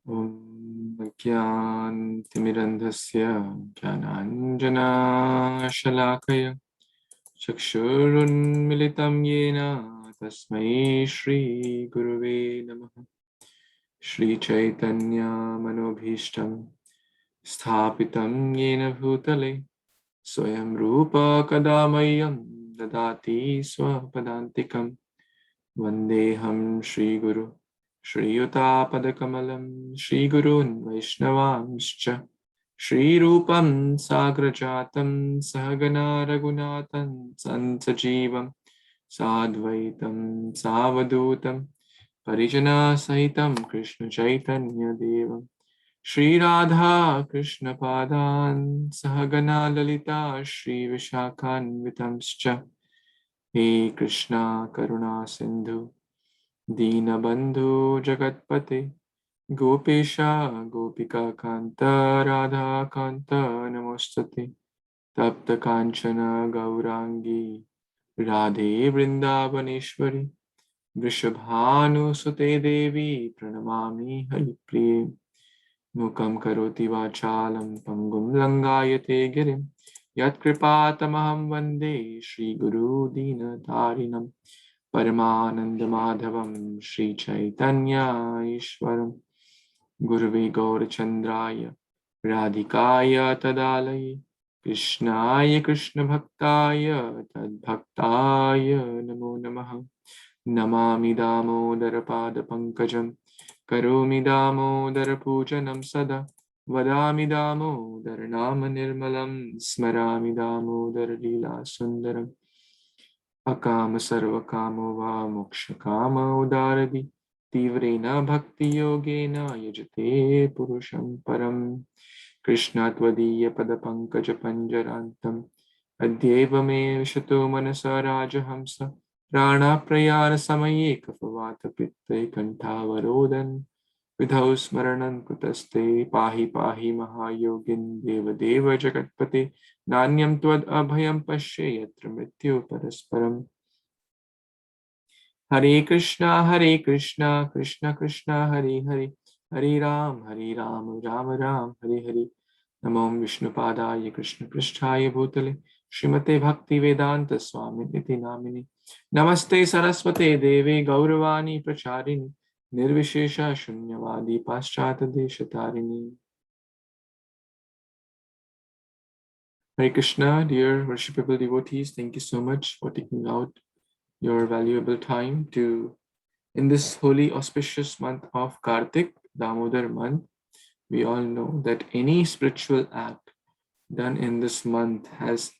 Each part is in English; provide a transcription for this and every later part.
Om Gyan-timirandhasya Gyananjana Shalakaya Chakshurunmilitam Yena Tasmai Shri Gurave Namaha. Shri Chaitanya Manobhishtam Sthapitam Yena Bhutale Swayam Rupa Kadamayam Dadati Swapadantikam Vandeham Shri Guru Shri Yuta Padakamalam Shri Gurun Vaishnavanscha Shri Rupam Sagrajatam Sahagana Raghunathan Sansajivam Sadvaitam Savadutam Parijana Sahitam Krishna Chaitanya Devam Shri Radha Krishna Padan Sahagana Lalita Shri Vishakhan Vitamscha He Krishna Karuna Sindhu Deenabandhu Jagatpate Gopesha Gopika Kanta Radha Kanta Namostate Tapta Kanchana Gaurangi Radhe Vrindavaneshwari Vrishabhanu Sute Devi Pranamami Haripriye Mukam Karoti Vachalam Pangum Langayate Girim Yat Kripatamaham Vande Shri Guru Dina Tarinam Paramananda Madhavam Shri Chaitanya Ishwaram Gurve Gaurachandraya Radhikaya Tadalaye Krishnaya Krishna Bhaktaya Tadbhaktaya Namo Namaha Namami Damodara Pada Pankajam Karomi Damodara Pujanam Sada Vadami Damodara Nama Nirmalam Smarami Damodara Lila Sundaram Akama Sarvakamo Va Moksha Kama Udaradi Tivrena Bhakti Yogena Yajate Purusham Param Krishna Tvadiya Pada Pankaja Panjarantam Adyeva Me Vishato Manasa Rajahamsa Rana Prayana Samaye Kapavata Pitte Kantavarodan Vidhau Smaranan Kutaste Pahi Pahi Mahayogin Deva Deva Jagatpate Nanyam Tvad Abhayam Pashe Yatra Mrityu Parasparam Hare Krishna Krishna Krishna Hare Hare Hare Ram Ram Ram Hare Hare Namo Vishnu Padaya Krishna Pristhaya Bhutale Srimate Bhakti Vedanta Swami Niti Namini Namaste Saraswate Deve Gauravani Pracharini Nirvishesha Shunyavadi Paschata Deshatarini. Hare Krishna, dear worshipable devotees, thank you so much for taking out your valuable time to, in this holy auspicious month of Kartik, Damodar month. We all know that any spiritual act done in this month has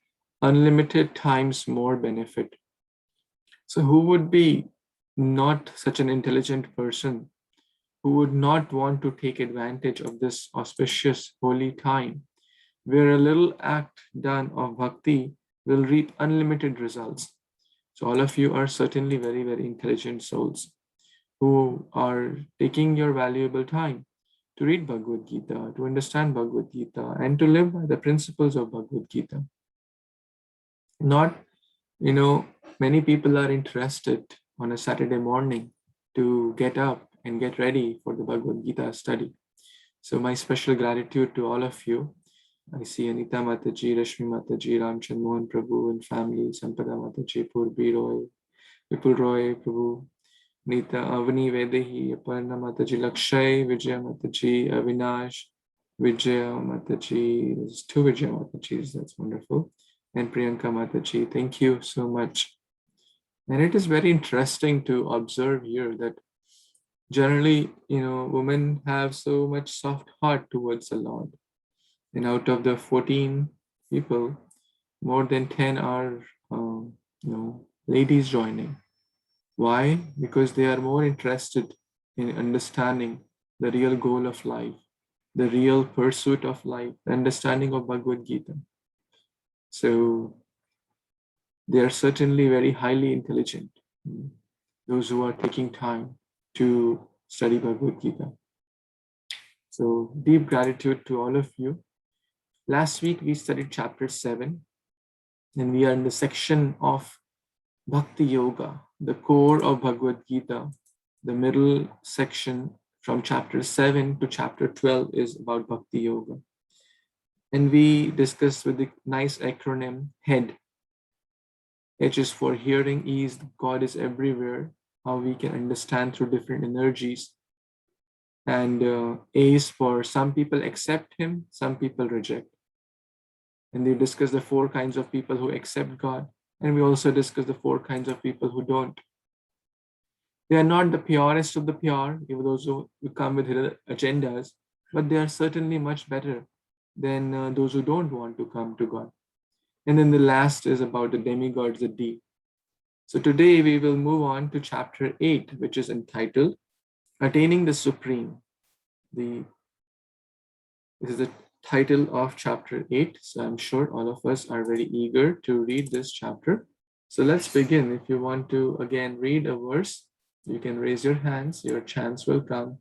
unlimited times more benefit. So who would be not such an intelligent person who would not want to take advantage of this auspicious holy time where a little act done of bhakti will reap unlimited results? So all of you are certainly very, very intelligent souls who are taking your valuable time to read Bhagavad Gita, to understand Bhagavad Gita, and to live by the principles of Bhagavad Gita. Not, many people are interested on a Saturday morning to get up and get ready for the Bhagavad Gita study. So my special gratitude to all of you. I see Anita Mataji, Rashmi Mataji, Ramchand Mohan Prabhu and family, Sampada Mataji, Purbi Roy, Vipul Roy Prabhu, Nita Avani Vedehi, Aparna Mataji, Lakshay, Vijaya Mataji, Avinash, Vijaya Mataji. There's two Vijaya Matajis, that's wonderful. And Priyanka Mataji, thank you so much. And it is very interesting to observe here that generally, women have so much soft heart towards the Lord. And out of the 14 people, more than 10 are, ladies joining. Why? Because they are more interested in understanding the real goal of life, the real pursuit of life, the understanding of Bhagavad Gita. So they are certainly very highly intelligent, those who are taking time to study Bhagavad Gita. So deep gratitude to all of you. Last week we studied chapter 7, and we are in the section of Bhakti Yoga, the core of Bhagavad Gita, the middle section from chapter 7 to chapter 12 is about Bhakti Yoga. And we discussed with the nice acronym HEAD. H is for hearing, E is God is everywhere, how we can understand through different energies. And A is for some people accept him, some people reject. And we discussed the 4 kinds of people who accept God. And we also discussed the 4 kinds of people who don't. They are not the purest of the pure, even those who come with hidden agendas, but they are certainly much better than those who don't want to come to God. And then the last is about the demigods, the D. So today we will move on to chapter 8, which is entitled Attaining the Supreme. This is the title of chapter 8. So I'm sure all of us are very eager to read this chapter. So let's begin. If you want to again read a verse, you can raise your hands, your chance will come,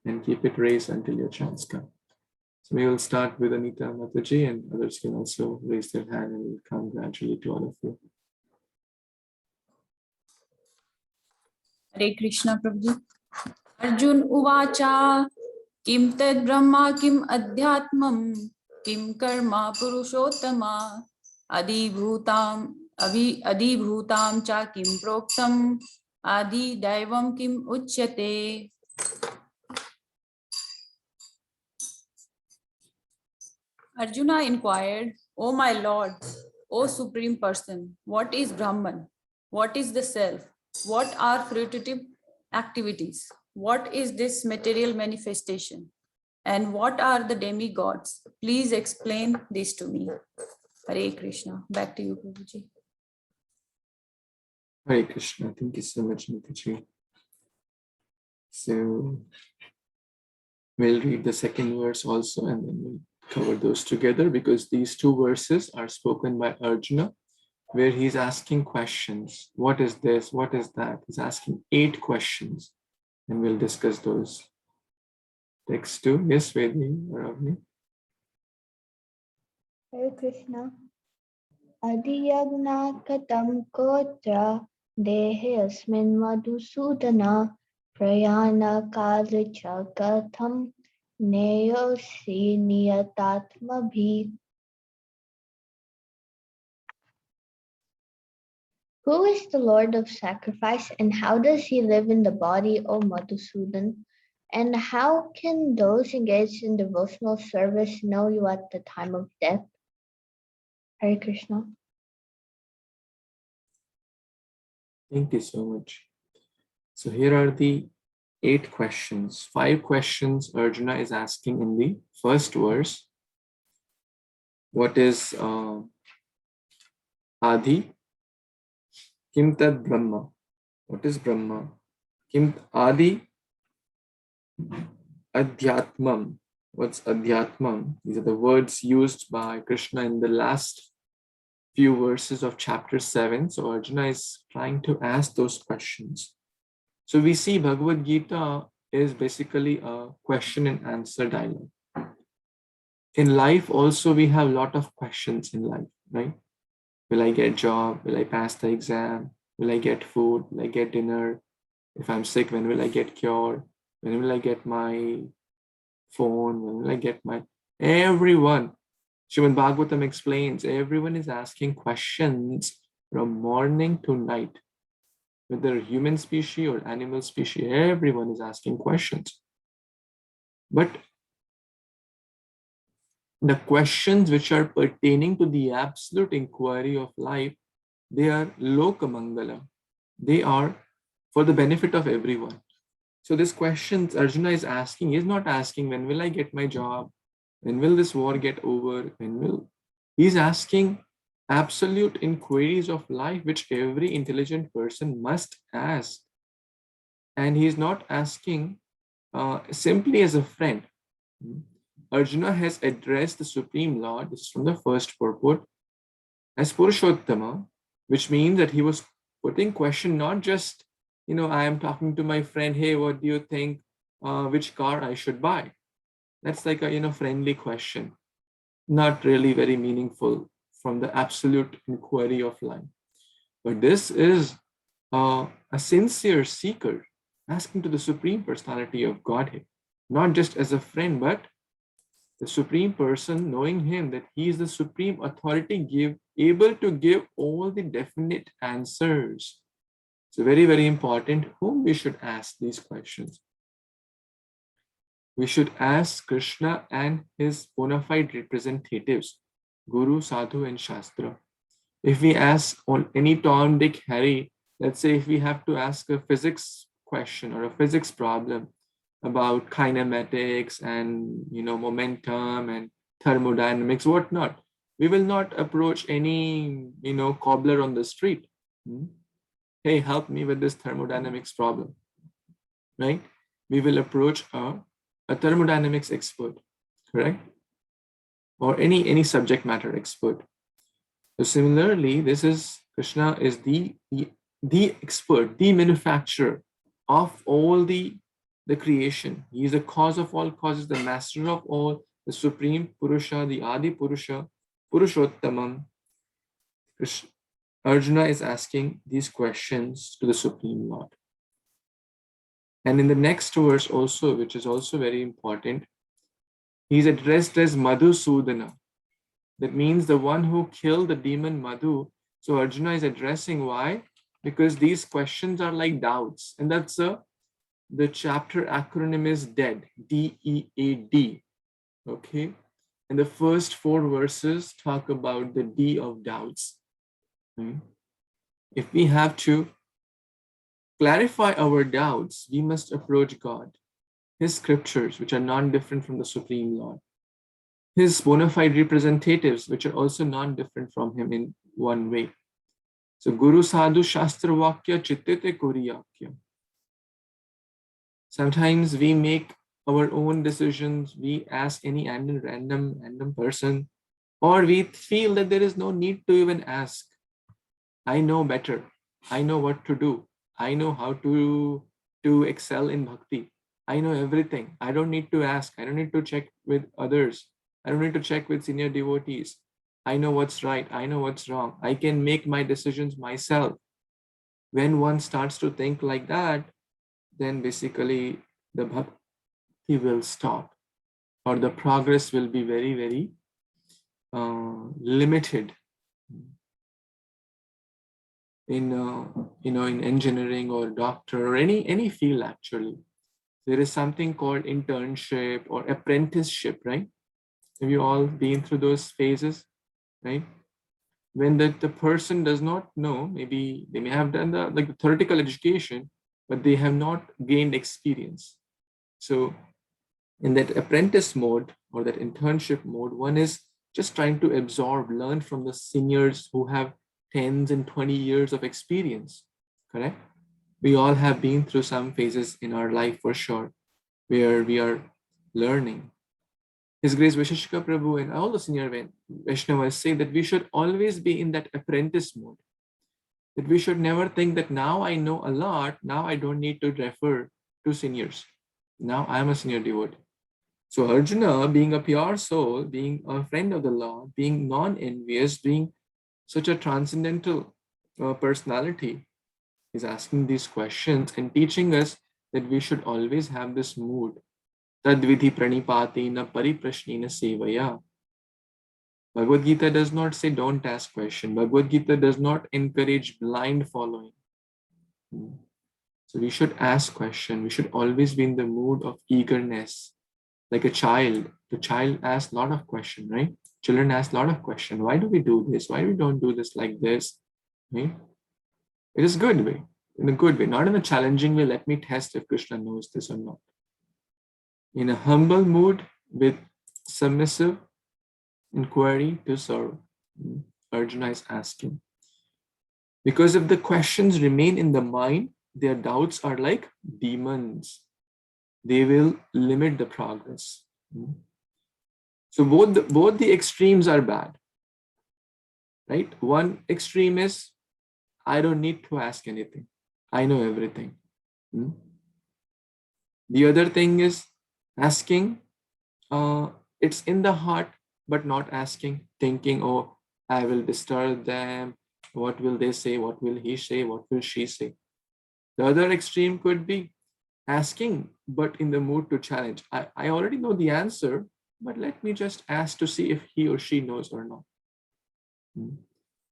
and keep it raised until your chance comes. So we will start with Anita Mataji, and others can also raise their hand and we'll come gradually to all of you. Hare Krishna, Prabhuji. Arjun Uvacha Kim Tad Brahma Kim Adhyatmam Kim Karma Purushottama Adibhutam Cha Kim Proktam Adi Daivam Kim Uchyate. Arjuna inquired, O my Lord, O Supreme Person, what is Brahman? What is the self? What are fruitive activities? What is this material manifestation? And what are the demigods? Please explain this to me. Hare Krishna. Back to you, Prabhuji. Hare Krishna. Thank you so much, Mataji. So we'll read the second verse also, and then we'll cover those together, because these 2 verses are spoken by Arjuna, where he's asking questions. What is this? What is that? He's asking 8 questions, and we'll discuss those. Text 2. Yes, Vedi or Avni? Hare Krishna. Adiyagna katam kotra dehe asmin madhusudana prayana kalicha katham neyosi niyatatmabhi. Who is the Lord of sacrifice, and how does he live in the body, O Madhusudan? And how can those engaged in devotional service know you at the time of death? Hare Krishna. Thank you so much. So here are the 8 questions. 5 questions Arjuna is asking in the first verse. What is Adi? Kim Tad Brahma? What is Brahma? Kim Adi? Adhyatmam. What's Adhyatmam? These are the words used by Krishna in the last few verses of chapter 7. So Arjuna is trying to ask those questions. So we see Bhagavad Gita is basically a question and answer dialogue. In life also we have a lot of questions in life, right? Will I get a job? Will I pass the exam? Will I get food? Will I get dinner? If I'm sick, when will I get cured? When will I get my phone? When will I get my... Everyone, Srimad Bhagavatam explains, everyone is asking questions from morning to night. Whether human species or animal species, everyone is asking questions. But the questions which are pertaining to the absolute inquiry of life, they are lokamangala. They are for the benefit of everyone. So this question Arjuna is asking, he is not asking when will I get my job, when will this war get over, he's asking absolute inquiries of life which every intelligent person must ask. And he's not asking simply as a friend. Arjuna has addressed the Supreme Lord, this is from the first purport, as Purushottama, which means that he was putting question not just, I am talking to my friend, hey, what do you think, which car I should buy? That's like a, friendly question, not really very meaningful from the absolute inquiry of life. But this is a sincere seeker. asking to the Supreme Personality of Godhead, not just as a friend, but the Supreme Person, knowing him that he is the supreme authority, able to give all the definite answers. So very, very important whom we should ask these questions. We should ask Krishna and his bona fide representatives, Guru, Sadhu, and Shastra. If we ask on any Tom, Dick, Harry, let's say if we have to ask a physics question or a physics problem about kinematics and momentum and thermodynamics, whatnot, we will not approach any cobbler on the street. Hey, help me with this thermodynamics problem, right? We will approach a thermodynamics expert, correct? Or any subject matter expert. So similarly, Krishna is the expert, the manufacturer of all the creation. He is the cause of all causes, the master of all, the supreme Purusha, the Adi Purusha, Purushottamam. Arjuna is asking these questions to the Supreme Lord. And in the next verse also, which is also very important, he's addressed as Madhusudana. That means the one who killed the demon Madhu. So Arjuna is addressing why? Because these questions are like doubts. And that's the chapter acronym is DEAD, D-E-A-D. Okay. And the first 4 verses talk about the D of doubts. Okay? If we have to clarify our doubts, we must approach God, his scriptures, which are non-different from the Supreme Lord, his bona fide representatives, which are also non-different from him in one way. So Guru Sadhu Shastra Vakya Chittite Kuriyakya. Sometimes we make our own decisions, we ask any random person, or we feel that there is no need to even ask. I know better. I know what to do. I know how to excel in bhakti. I know everything. I don't need to ask. I don't need to check with others. I don't need to check with senior devotees. I know what's right. I know what's wrong. I can make my decisions myself. When one starts to think like that, then basically the bhakti will stop, or the progress will be very, very limited. In in engineering or doctor or any field, actually there is something called internship or apprenticeship, right? Have you all been through those phases, right? When the person does not know, maybe they may have done the theoretical education, but they have not gained experience. So in that apprentice mode or that internship mode, one is just trying to absorb, learn from the seniors who have 10s and 20 years of experience, correct? We all have been through some phases in our life for sure, where we are learning. His Grace Visheshika Prabhu and all the senior Vaishnavas say that we should always be in that apprentice mode, that we should never think that now I know a lot, now I don't need to refer to seniors. Now I am a senior devotee. So Arjuna, being a pure soul, being a friend of the Lord, being non-envious, being such a transcendental personality, is asking these questions and teaching us that we should always have this mood. Tadvidhi pranipati na pariprashnina sevaya. Bhagavad Gita does not say don't ask question. Bhagavad Gita does not encourage blind following. So we should ask question. We should always be in the mood of eagerness. Like a child, the child asks a lot of questions, right? Children ask a lot of questions. Why do we do this? Why we don't do this like this? Right? It is good way, in a good way, not in a challenging way. Let me test if Krishna knows this or not. In a humble mood with submissive inquiry to serve, Arjuna is asking. Because if the questions remain in the mind, their doubts are like demons. They will limit the progress. So both the extremes are bad, right? One extreme is I don't need to ask anything. I know everything. The other thing is asking. It's in the heart, but not asking, thinking, oh, I will disturb them. What will they say? What will he say? What will she say? The other extreme could be asking, but in the mood to challenge. I already know the answer, but let me just ask to see if he or she knows or not.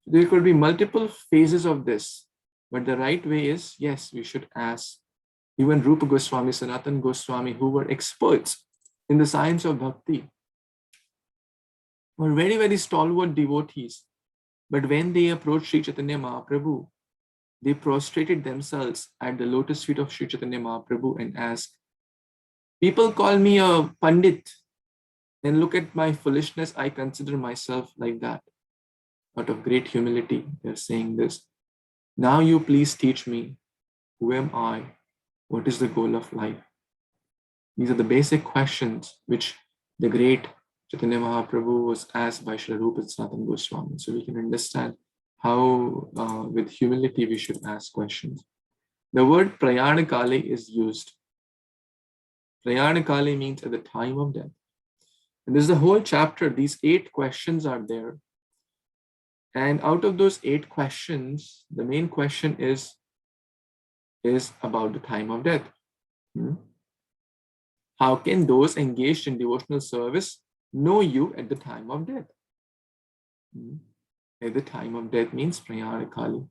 There could be multiple phases of this, but the right way is, yes, we should ask. Even Rupa Goswami, Sanatan Goswami, who were experts in the science of bhakti, were very, very stalwart devotees. But when they approached Sri Chaitanya Mahaprabhu, they prostrated themselves at the lotus feet of Sri Chaitanya Mahaprabhu and asked, people call me a Pandit, and look at my foolishness, I consider myself like that. Out of great humility, they're saying this. Now you please teach me, who am I? What is the goal of life? These are the basic questions which the great Chaitanya Mahaprabhu was asked by Srila Rupa Sanatana Goswami. So we can understand how with humility we should ask questions. The word prayana kale is used. Prayana kale means at the time of death. And this is the whole chapter. These 8 questions are there. And out of those 8 questions, the main question is about the time of death. How can those engaged in devotional service know you at the time of death? At the time of death means prayana kali.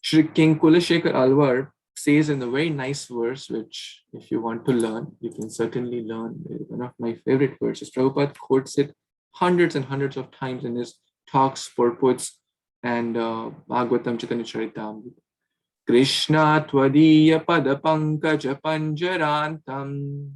Shri King Kulashekar Alwar says in a very nice verse, which if you want to learn, you can certainly learn. One of my favorite verses. Prabhupada quotes it hundreds and hundreds of times in his talks, purports, and Bhagavatam Chaitanya Charitamrita. Krishna tvadiya pada pankaja panjarantam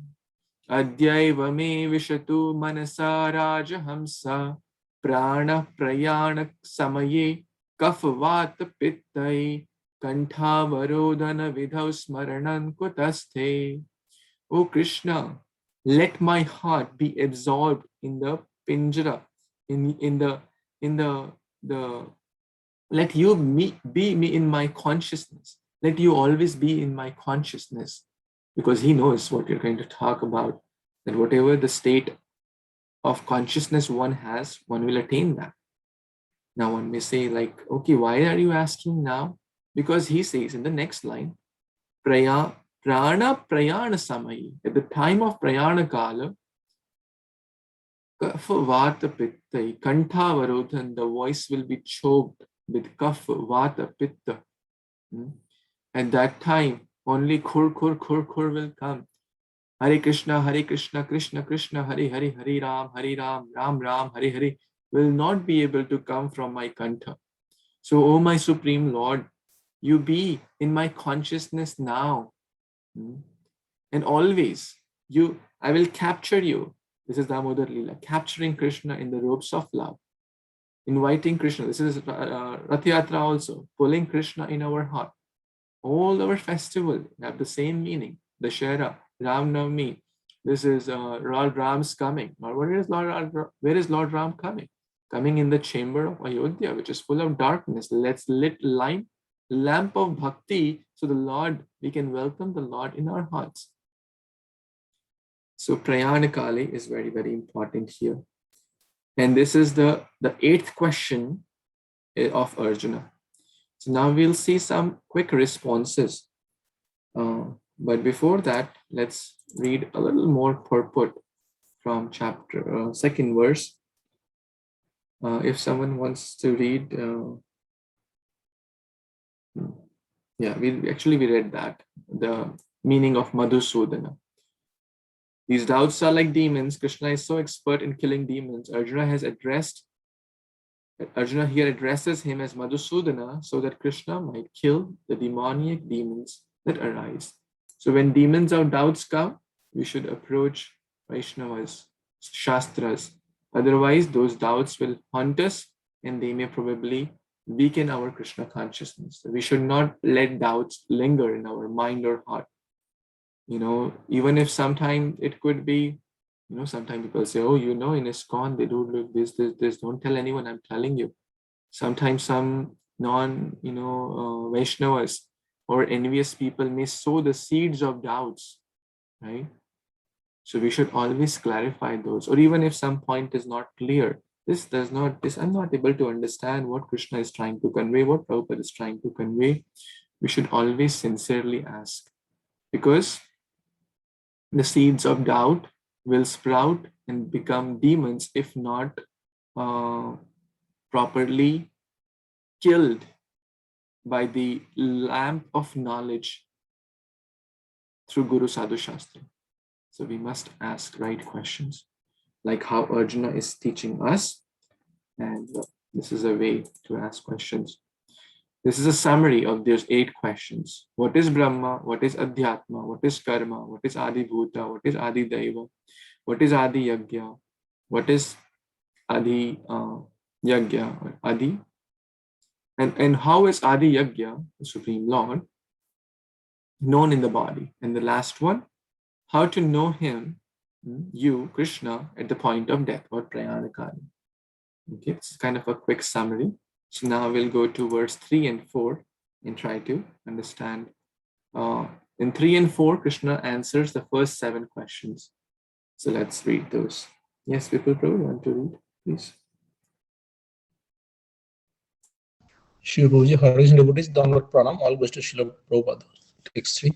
adyaiva me vishatu manasa rajahamsa prana prayanak samaye kafvat pittai kantavarodhana vidhau smaranan kutasthe. O Krishna, let my heart be absorbed in the pinjara, in the let you be me in my consciousness. Let you always be in my consciousness. Because he knows what you're going to talk about. That whatever the state of consciousness one has, one will attain that. Now one may say like, okay, why are you asking now? Because he says in the next line, prana prayana samayi. At the time of prayana kala, kapha vata pittai, kantha varodhan, the voice will be choked with kapha vata pitta. At that time, only khur will come. Hare Krishna, Krishna Krishna, Hare Hare, Hare Ram, Ram Ram, Hare Hare will not be able to come from my kantha. So, O my Supreme Lord, you be in my consciousness now. And always, I will capture you. This is Damodar Leela, capturing Krishna in the ropes of love. Inviting Krishna. This is Rath Yatra also, pulling Krishna in our heart. All our festival have the same meaning. Dashera, Ram Navami. This is Lord Ram's coming. Or where is Lord Ram coming? Coming in the chamber of Ayodhya, which is full of darkness. Let's lit lamp of bhakti, so we can welcome the Lord in our hearts. So prayana kali is very, very important here. And this is the 8th question of Arjuna. So now we'll see some quick responses. But before that, let's read a little more purport from chapter 2nd verse. If someone wants to read, we read that, the meaning of Madhusudana. These doubts are like demons. Krishna is so expert in killing demons. Arjuna here addresses him as Madhusudana so that Krishna might kill the demoniac demons that arise. So when demons or doubts come, we should approach Vaishnavas, Shastras. Otherwise, those doubts will haunt us and they may probably weaken our Krishna consciousness. So we should not let doubts linger in our mind or heart. Even if sometimes it could be, sometimes people say, oh, in ISKCON, they do this, don't tell anyone, I'm telling you. Sometimes some Vaishnavas or envious people may sow the seeds of doubts, right? So we should always clarify those. Or even if some point is not clear, I'm not able to understand what Krishna is trying to convey, what Prabhupada is trying to convey. We should always sincerely ask. because the seeds of doubt will sprout and become demons if not properly killed by the lamp of knowledge through Guru Sadhu Shastra. So we must ask right questions, like how Arjuna is teaching us. And this is a way to ask questions. This is a summary of those 8 questions. What is Brahma? What is Adhyatma? What is Karma? What is Adi Bhuta? What is Adi Daiva? What is Adi Yagya? What is Adi Yagya or Adi? And how is Adi Yagya, the Supreme Lord, known in the body? And the last one, how to know him, you, Krishna, at the point of death, or Prayanakali. Okay, it's kind of a quick summary. So now we'll go to verse 3 and 4 and try to understand. In 3 and 4, Krishna answers the first 7 questions. So let's read those. Yes, people, want to read, please. Shri Prabhuji, Harijan devotees, downward pranam, all goes to Srila Prabhupada. Text 3.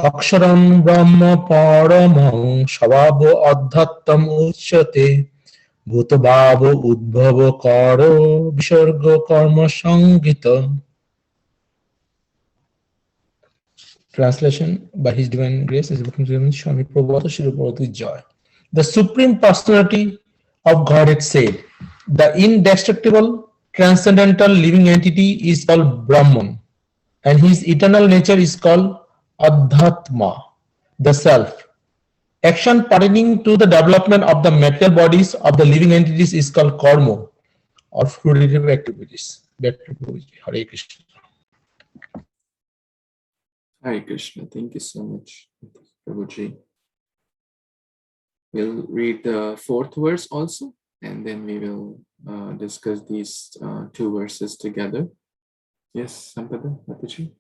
Aksharam Brahma Paramam Shabhavo Adhattam Uchyate Bhutavavo Udbhava Karo Visarga Karma Sangita. Translation by His Divine Grace is Swami Prabhupada Shri Prabhupada Joy. The Supreme Personality of Godhead said, the indestructible, transcendental living entity is called Brahman, and his eternal nature is called Adhatma, the self. Action pertaining to the development of the material bodies of the living entities is called karma, or fruitive activities. Back to Prabhuji. Hare Krishna. Hare Krishna. Thank you so much, Prabhuji. We'll read the 4th verse also, and then we will discuss these 2 verses together. Yes, Sampada, Mataji.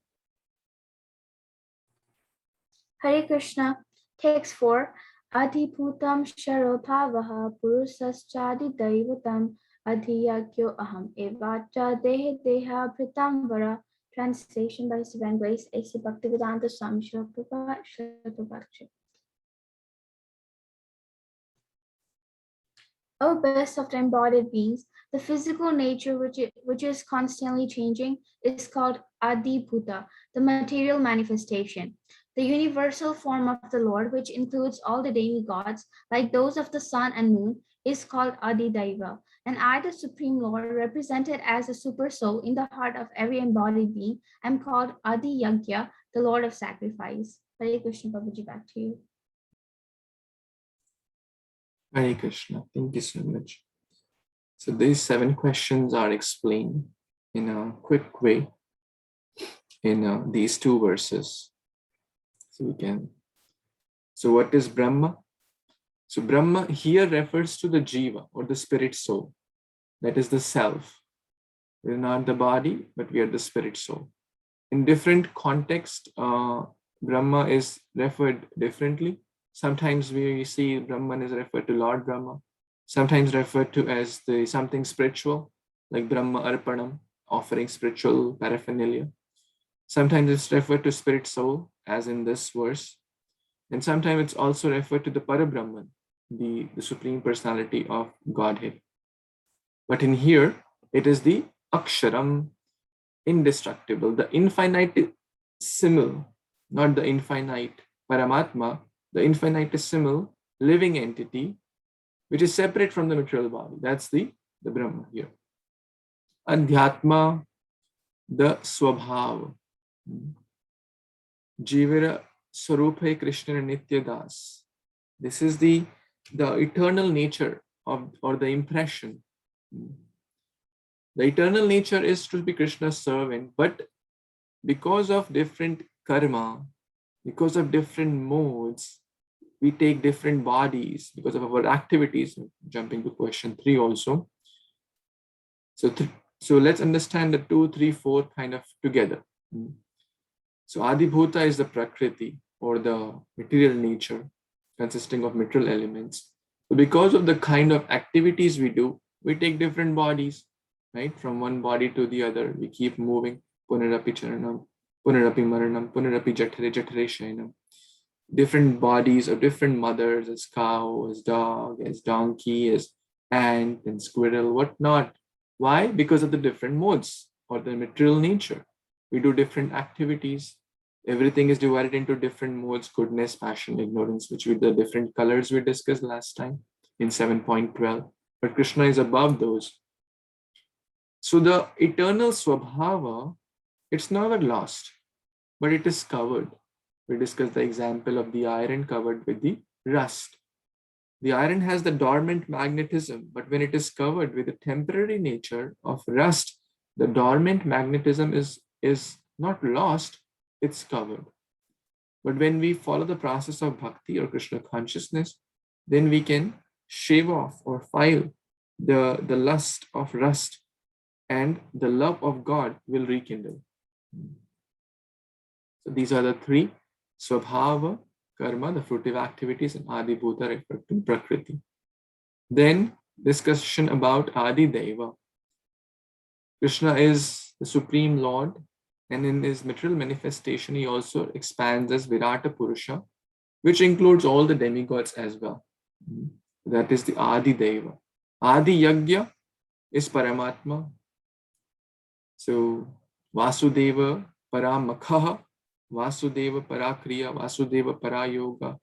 Hare Krishna. Text 4. Adhibhutam Sharobhavaha Purusaschadi Daivatam Adhiyagyo Aham Evacha Dehe Deha Pritamvara. Translation by His Divine Grace, A.C. Bhaktivedanta Swami Srila Prabhupada Srila Bhakti. O best of the embodied beings, the physical nature which is constantly changing is called Adibhuta, the material manifestation. The universal form of the Lord, which includes all the demigods, like those of the sun and moon, is called Adidaiva. And I, the Supreme Lord, represented as a super soul in the heart of every embodied being, am called Adi Yagya, the Lord of sacrifice. Hare Krishna, Babaji, back to you. Hare Krishna. Thank you so much. So these 7 questions are explained in a quick way in these 2 verses. So what is Brahma? So Brahma here refers to the Jiva, or the spirit soul. That is the self. We're not the body, but we are the spirit soul. In different contexts, Brahma is referred differently. Sometimes we see Brahman is referred to Lord Brahma, sometimes referred to as something spiritual, like Brahma Arpanam, offering spiritual paraphernalia. Sometimes it's referred to spirit soul, as in this verse. And sometimes it's also referred to the Parabrahman, the Supreme Personality of Godhead. But in here, it is the Aksharam, indestructible, the infinitesimal, not the infinite Paramatma, the infinitesimal living entity, which is separate from the material body. That's the Brahma here. Adhyatma, the Swabhav. Jivira Swarupe Krishna Nitya Das. This is the eternal nature of, or the impression. The eternal nature is to be Krishna's servant, but because of different karma, because of different modes, we take different bodies because of our activities. Jumping to question 3 also. So let's understand the 2, 3, 4 kind of together. So Adibhuta is the Prakriti, or the material nature consisting of material elements. So because of the kind of activities we do, we take different bodies, right? From one body to the other, we keep moving. Punarapi Charanam. Punarapi Maranam, Punarapi Jatare Jatare Shainam. Different bodies of different mothers, as cow, as dog, as donkey, as ant and squirrel, whatnot. Why? Because of the different modes or the material nature. We do different activities. Everything is divided into different modes: goodness, passion, ignorance, which with the different colors we discussed last time in 7.12. But Krishna is above those. So the eternal Swabhava, it's never lost, but it is covered. We discussed the example of the iron covered with the rust. The iron has the dormant magnetism, but when it is covered with the temporary nature of rust, the dormant magnetism is not lost, it's covered. But when we follow the process of bhakti or Krishna consciousness, then we can shave off or file the lust of rust, and the love of God will rekindle. So these are the three: Swabhava, Karma, the fruitive activities, and Adi Bhuta, reflecting Prakriti. Then discussion about Adi Deva. Krishna is the Supreme Lord, and in his material manifestation, he also expands as Virata Purusha, which includes all the demigods as well. That is the Adi Deva. Adi Yagya is Paramatma. So Vasudeva Paramakha, Vasudeva Parakriya, Vasudeva Parayoga.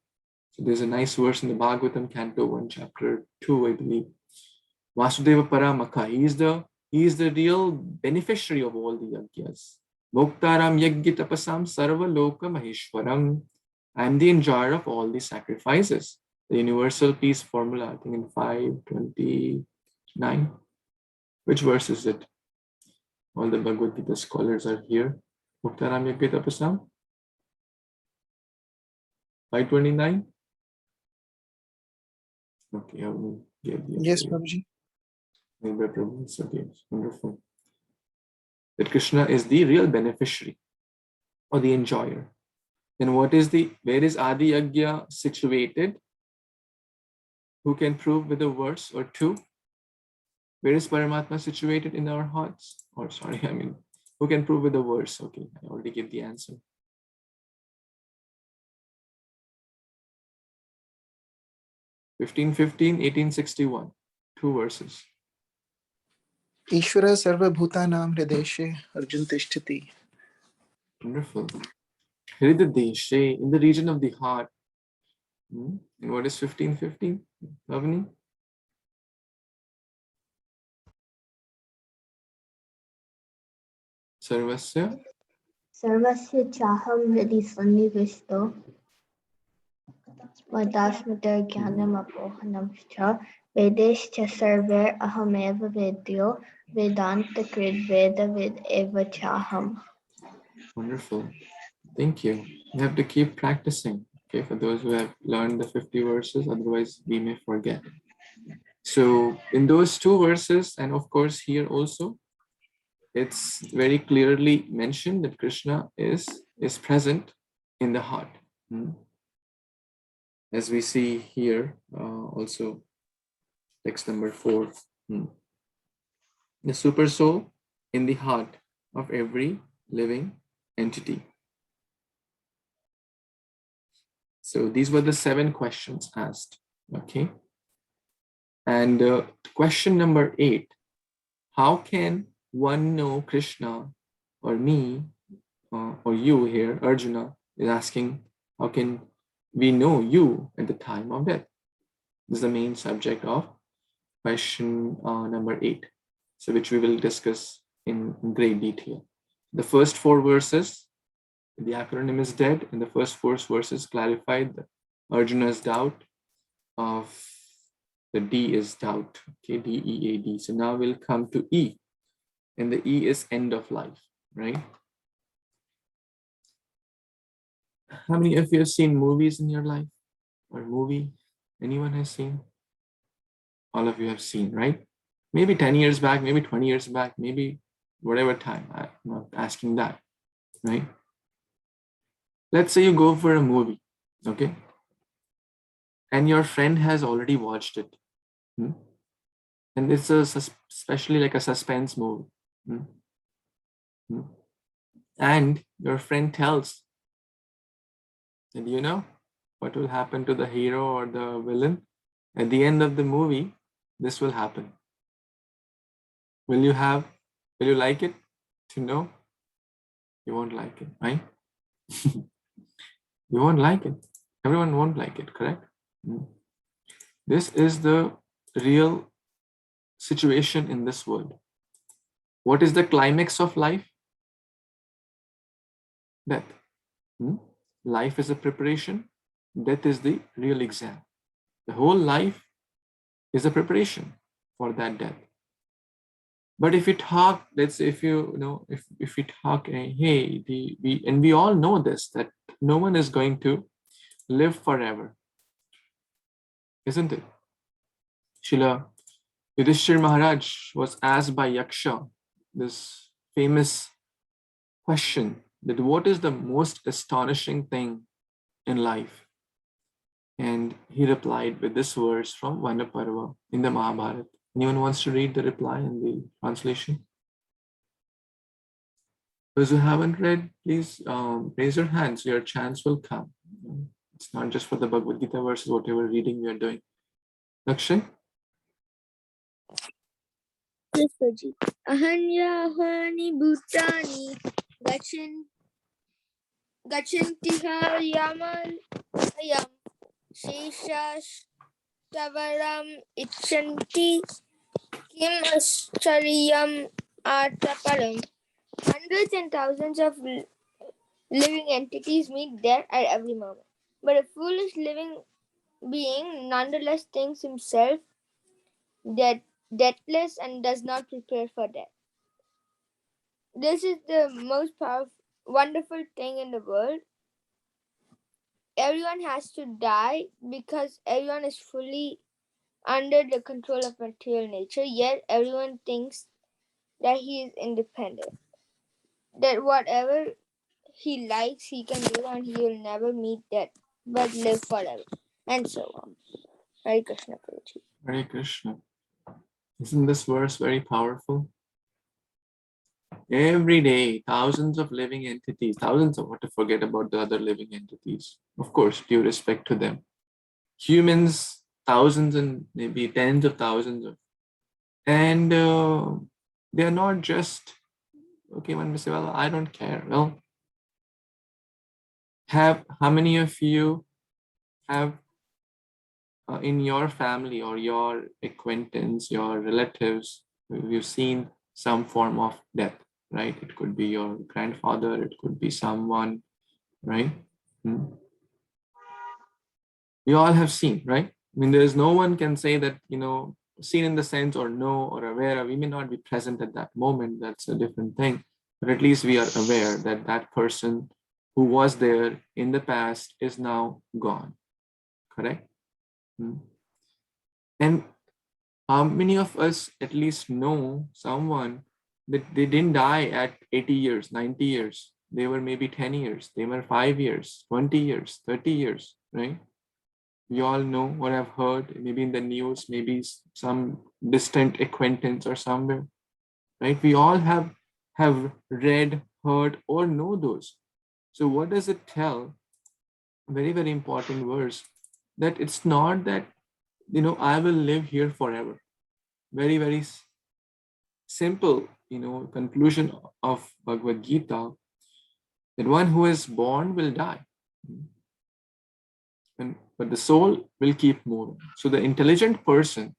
So there's a nice verse in the Bhagavatam, Canto 1, Chapter 2, I believe. Vasudeva Paramakha, he is the real beneficiary of all the yagyas. Bhoktaram yagya tapasam sarva loka maheshwaram. I am the enjoyer of all these sacrifices. The universal peace formula, I think in 5:29. Which verse is it? All the Bhagavad Gita scholars are here. Bhoktaram yagya tapasam 5:29. Okay, I will give you. Yes, Prabhuji. Okay, wonderful. That Krishna is the real beneficiary or the enjoyer. Then where is Adi Yagya situated? Who can prove with a verse or two? Where is Paramatma situated in our hearts? Who can prove with a verse? Okay, I already gave the answer. 15:15, 18:61. Two verses. Ishvara sarva bhutanam hrideshe Arjun tishtati. Wonderful. Hridadeshe, in the region of the heart. And what is 15:15? Lavani? Sarvasya. Sarvasya chaham hridhi sannivishto vadasmatar jnanam apohanamscha vedescha sarver ahameva vedyo vedanta krid veda vid eva chaham. Wonderful. Thank you. You have to keep practicing, okay, for those who have learned the 50 verses, otherwise we may forget. So in those two verses, and of course here also, it's very clearly mentioned that Krishna is present in the heart. As we see here, also text number 4. The super soul in the heart of every living entity. So these were the 7 questions asked, okay? And question number 8, how can one know Krishna, or me, or you here, Arjuna is asking, how can we know you at the time of death? This is the main subject of question number 8, so which we will discuss in great detail. The first 4 verses, the acronym is dead, and the first 4 verses clarified Arjuna's doubt of the D is doubt, okay, D-E-A-D. So now we'll come to E, and the E is end of life, right? How many of you have seen movies in your life, or movie? Anyone has seen? All of you have seen, right? Maybe 10 years back, maybe 20 years back, maybe whatever time. I'm not asking that, right? Let's say you go for a movie, okay? And your friend has already watched it. And it's especially like a suspense movie. and your friend tells, and you know what will happen to the hero or the villain? At the end of the movie, this will happen. Will you like it to know? You won't like it, right? You won't like it. Everyone won't like it, correct? This is the real situation in this world. What is the climax of life? Death. Life is a preparation. Death is the real exam. The whole life is a preparation for that death. But if we talk, let's say if if we talk, hey, we all know this, that no one is going to live forever, isn't it? Srila Yudhishthir Maharaj was asked by Yaksha this famous question, that what is the most astonishing thing in life? And he replied with this verse from Vanaparva in the Mahabharata. Anyone wants to read the reply in the translation? Those who haven't read, please raise your hands. Your chance will come. It's not just for the Bhagavad Gita verses, whatever reading we are doing. Lakshay? Yes, Prabhuji. Ahanyahani bhutani gachantiha yaman yam sheshash tavaram ichanti kim aschariyam artaparam. Hundreds and thousands of living entities meet death at every moment. But a foolish living being nonetheless thinks himself deathless and does not prepare for death. This is the most powerful, wonderful thing in the world. Everyone has to die because everyone is fully under the control of material nature, yet everyone thinks that he is independent. That whatever he likes, he can do and he will never meet death, but live forever. And so on. Hare Krishna Prabhuji. Hare Krishna. Isn't this verse very powerful? Every day, thousands of living entities, thousands of, what to forget about the other living entities. Of course, due respect to them. Humans, thousands and maybe tens of thousands of. And they are not just, okay, one may say, well, I don't care. Well, how many of you have in your family or your acquaintance, your relatives, you've seen some form of death, right? It could be your grandfather, it could be someone, right? We all have seen, right? I mean, there's no one can say that, seen in the sense or know or aware of. We may not be present at that moment, that's a different thing, but at least we are aware that that person who was there in the past is now gone, correct? And how many of us at least know someone that they didn't die at 80 years, 90 years? They were maybe 10 years, they were 5 years, 20 years, 30 years, right? We all know or have heard, maybe in the news, maybe some distant acquaintance or somewhere, right? We all have read, heard, or know those. So what does it tell? Very, very important verse, that it's not that, I will live here forever. Very, very simple, conclusion of Bhagavad Gita, that one who is born will die. But the soul will keep moving. So the intelligent person,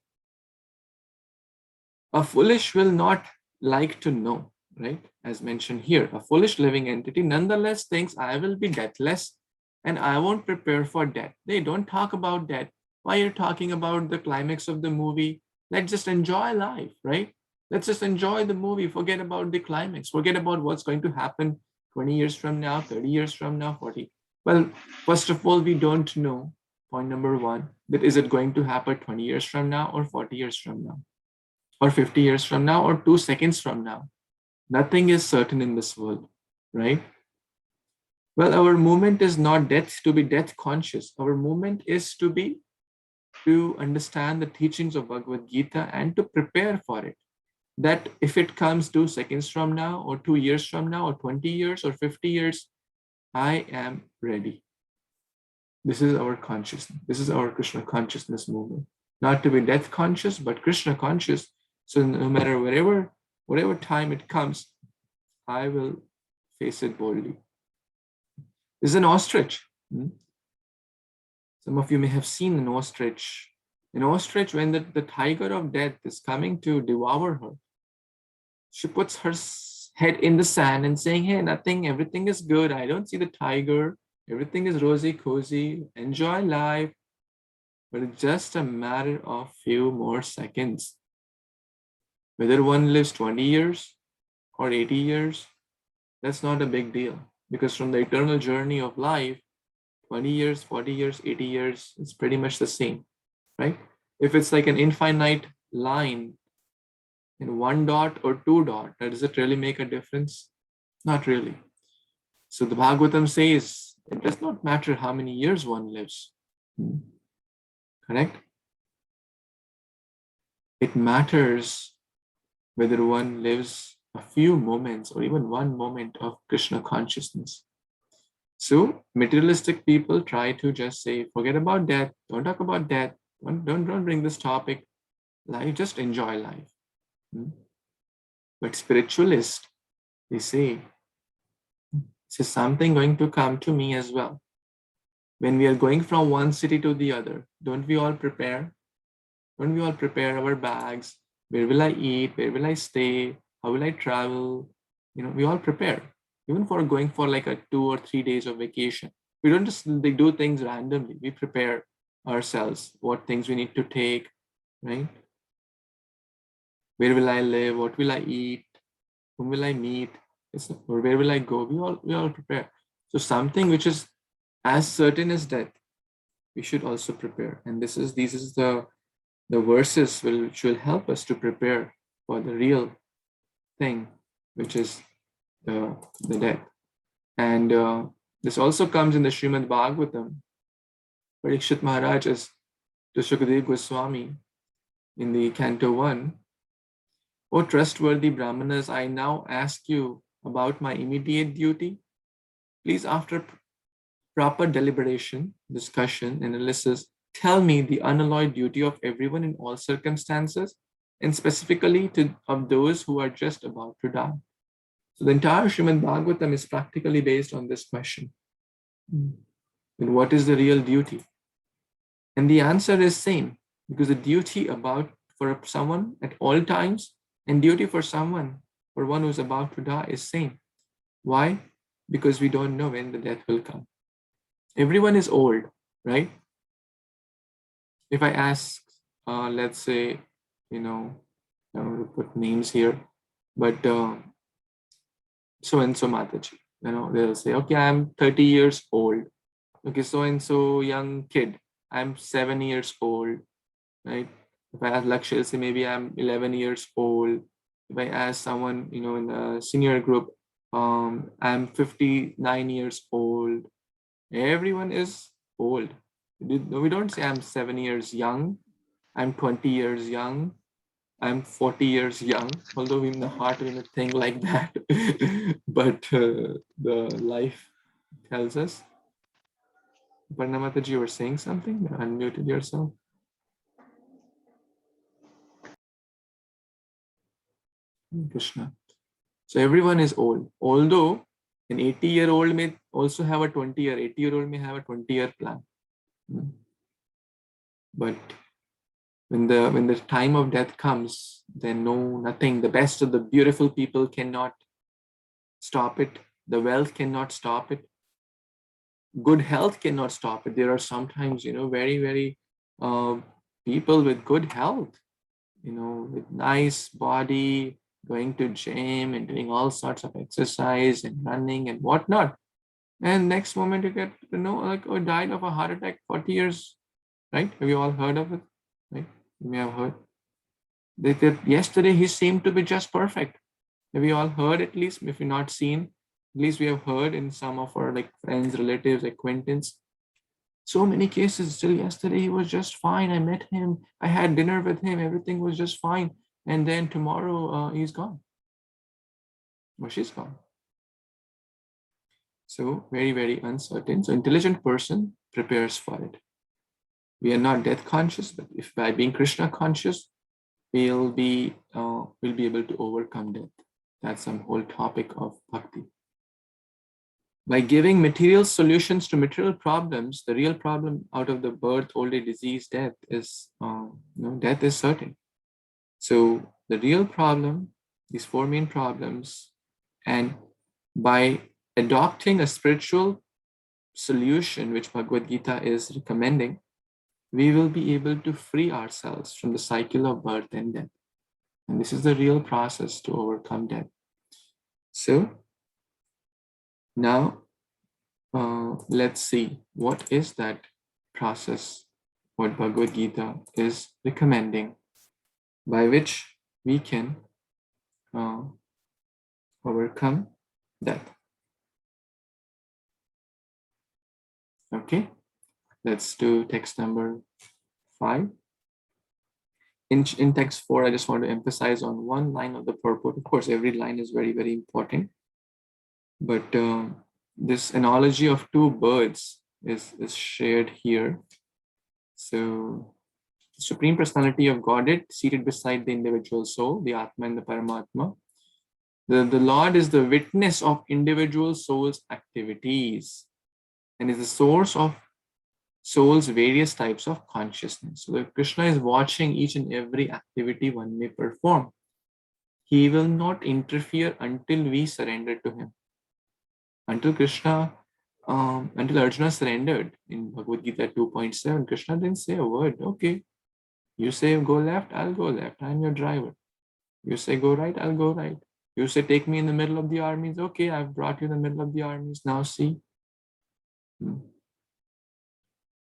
a foolish will not like to know, right? As mentioned here, a foolish living entity nonetheless thinks I will be deathless and I won't prepare for death. They don't talk about death. Why are you talking about the climax of the movie? Let's just enjoy life, right? Let's just enjoy the movie. Forget about the climax. Forget about what's going to happen 20 years from now, 30 years from now, 40. Well, first of all, we don't know, point number one, that is it going to happen 20 years from now or 40 years from now or 50 years from now or 2 seconds from now. Nothing is certain in this world, right? Well, our movement is not to be death conscious. Our movement is to understand the teachings of Bhagavad Gita and to prepare for it. that if it comes 2 seconds from now, or 2 years from now, or 20 years, or 50 years, I am ready. This is our consciousness. This is our Krishna consciousness movement. Not to be death conscious, but Krishna conscious. So no matter whatever time it comes, I will face it boldly. This is an ostrich. Some of you may have seen an ostrich. An ostrich, when the tiger of death is coming to devour her, she puts her head in the sand and saying, hey, nothing, everything is good. I don't see the tiger. Everything is rosy, cozy. Enjoy life. But it's just a matter of few more seconds. Whether one lives 20 years or 80 years, that's not a big deal. Because from the eternal journey of life, 20 years, 40 years, 80 years, it's pretty much the same, right? If it's like an infinite line in 1 dot or 2 dot, does it really make a difference? Not really. So the Bhagavatam says, it does not matter how many years one lives. Correct? It matters whether one lives a few moments or even 1 moment of Krishna consciousness. So materialistic people try to just say, forget about death, don't talk about death, don't bring this topic. Life, just enjoy life. But spiritualists, they say, is something going to come to me as well. When we are going from one city to the other, don't we all prepare? Don't we all prepare our bags? Where will I eat? Where will I stay? How will I travel? We all prepare. Even for going for like a 2 or 3 days of vacation. We don't just do things randomly. We prepare ourselves, what things we need to take, right? Where will I live? What will I eat? Whom will I meet? Or where will I go? We all prepare. So something which is as certain as death, we should also prepare. And these is the verses which will help us to prepare for the real thing, which is the death. And this also comes in the Srimad Bhagavatam. Parikshit Maharaj is to Shukadeva Goswami in the Canto 1. O trustworthy Brahmanas, I now ask you about my immediate duty. Please, after proper deliberation, discussion, analysis, tell me the unalloyed duty of everyone in all circumstances, and specifically of those who are just about to die. So the entire Srimad Bhagavatam is practically based on this question. And what is the real duty? And the answer is same, because the duty for someone at all times and duty for one who's about to die is same. Why? Because we don't know when the death will come. Everyone is old, right? If I ask, let's say, I don't want to put names here, but so-and-so Mataji, they'll say, okay, I'm 30 years old. Okay, so-and-so young kid, I'm 7 years old, right? If I ask Lakshya, they'll say maybe I'm 11 years old. If I ask someone, in the senior group, I'm 59 years old. Everyone is old. We don't say I'm 7 years young, I'm 20 years young, I'm 40 years young, although in the heart we may think like that. But the life tells us. Parnamataji, you were saying something? You unmuted yourself. Krishna. So everyone is old. Although an 80-year-old may also have a 20-year, 80-year-old may have a 20-year plan. But when the time of death comes, then nothing. The best of the beautiful people cannot stop it. The wealth cannot stop it. Good health cannot stop it. There are sometimes, very, very people with good health, with nice body, going to gym and doing all sorts of exercise and running and whatnot. And next moment you get to know, like, oh, died of a heart attack, 40 years, right? Have you all heard of it? Right? You may have heard. That yesterday he seemed to be just perfect. Have you all heard, at least? If you've not seen, at least we have heard in some of our friends, relatives, acquaintance. So many cases. Still yesterday he was just fine. I met him. I had dinner with him. Everything was just fine. and then tomorrow he's gone or she's gone. So very, very uncertain. So intelligent person prepares for it. We are not death conscious, but if by being Krishna conscious, we'll be able to overcome death. That's some whole topic of bhakti. By giving material solutions to material problems, the real problem out of the birth, old age, disease, death is death is certain. So the real problem, these four main problems, and by adopting a spiritual solution, which Bhagavad Gita is recommending, we will be able to free ourselves from the cycle of birth and death. And this is the real process to overcome death. So now let's see what is that process, what Bhagavad Gita is recommending, by which we can overcome death. Okay, let's do text number 5. In text 4, I just want to emphasize on one line of the purport. Of course, every line is very, very important. But this analogy of two birds is shared here. So, the Supreme Personality of Godhead seated beside the individual soul, the Atma and the Paramatma. The Lord is the witness of individual soul's activities and is the source of soul's various types of consciousness. So Krishna is watching each and every activity one may perform. He will not interfere until we surrender to him. Until Arjuna surrendered in Bhagavad Gita 2.7, Krishna didn't say a word. Okay, you say go left, I'll go left. I'm your driver. You say go right, I'll go right. You say take me in the middle of the armies. Okay, I've brought you in the middle of the armies. Now see.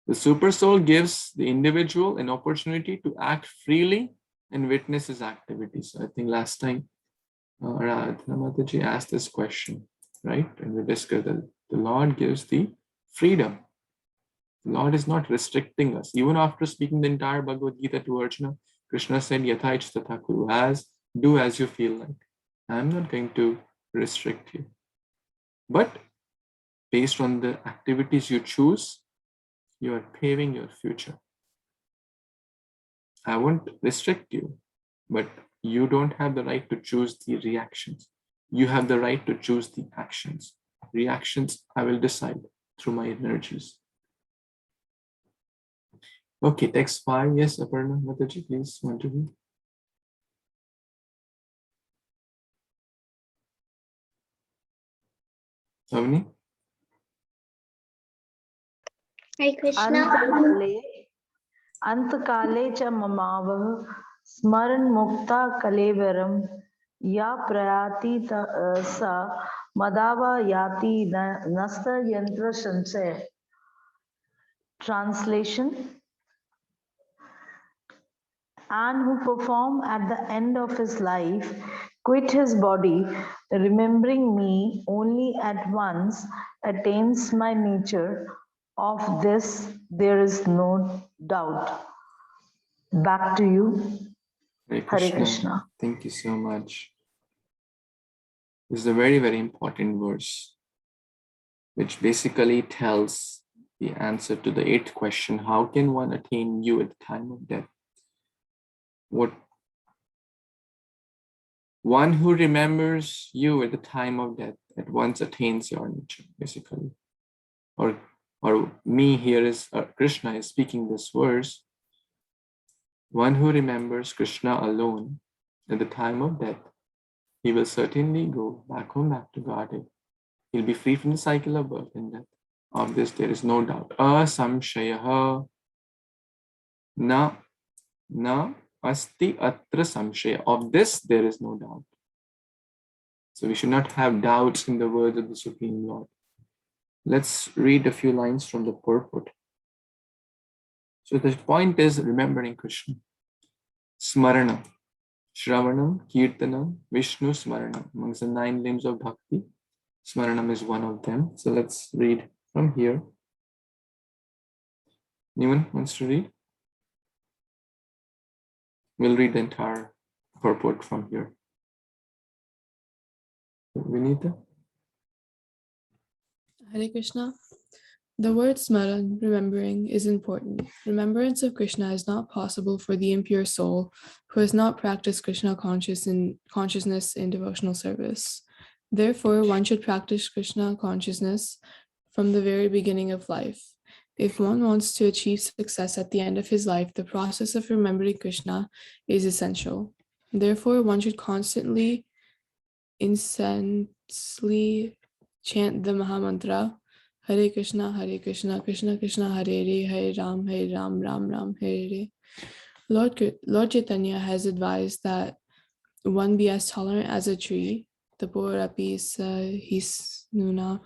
The super soul gives the individual an opportunity to act freely and witness his activities. So I think last time Radhana Mataji asked this question, right? And we discussed that the Lord gives the freedom. The Lord is not restricting us. Even after speaking the entire Bhagavad Gita to Arjuna, Krishna said, Yatha Ichtatha Kuru, do as you feel like. I'm not going to restrict you. But based on the activities you choose, you are paving your future. I won't restrict you, but you don't have the right to choose the reactions. You have the right to choose the actions. Reactions, I will decide through my energies. Okay, text 5. Yes, Aparna Mataji, please, want to read? Avni? Hare Krishna. अंतकाले च ममावः स्मरन् मुक्ता कलेवरं या प्रयाति सा मदावा याति नस्त यंत्र संशय. Translation: and who perform at the end of his life, quit his body, remembering me only at once, attains my nature. Of this there is no doubt. Back to you. Hare Hare Krishna. Thank you so much. This is a very, very important verse, which basically tells the answer to the 8th question: how can one attain you at the time of death? One who remembers you at the time of death at once attains your nature, basically. Or me here is Krishna is speaking this verse. One who remembers Krishna alone at the time of death, he will certainly go back home, back to Godhead. He'll be free from the cycle of birth and death. Of this, there is no doubt. Asamshayaha na asti atra samshaya. Of this, there is no doubt. So we should not have doubts in the words of the Supreme Lord. Let's read a few lines from the purport. So the point is remembering Krishna. Smarana, Shravanam, Kirtanam, Vishnu Smaranam. Amongst the 9 limbs of Bhakti, Smaranam is one of them. So let's read from here. Anyone wants to read? We'll read the entire purport from here. Vinita? Hare Krishna. The word smaran, remembering, is important. Remembrance of Krishna is not possible for the impure soul who has not practiced Krishna consciousness in devotional service. Therefore, one should practice Krishna consciousness from the very beginning of life. If one wants to achieve success at the end of his life, the process of remembering Krishna is essential. Therefore, one should constantly, incessantly chant the Mahamantra, Hare Krishna, Krishna Krishna, Hare Ram, Ram Ram, Hare Hare. Lord Chaitanya has advised that one be as tolerant as a tree. Taporapi his nuna.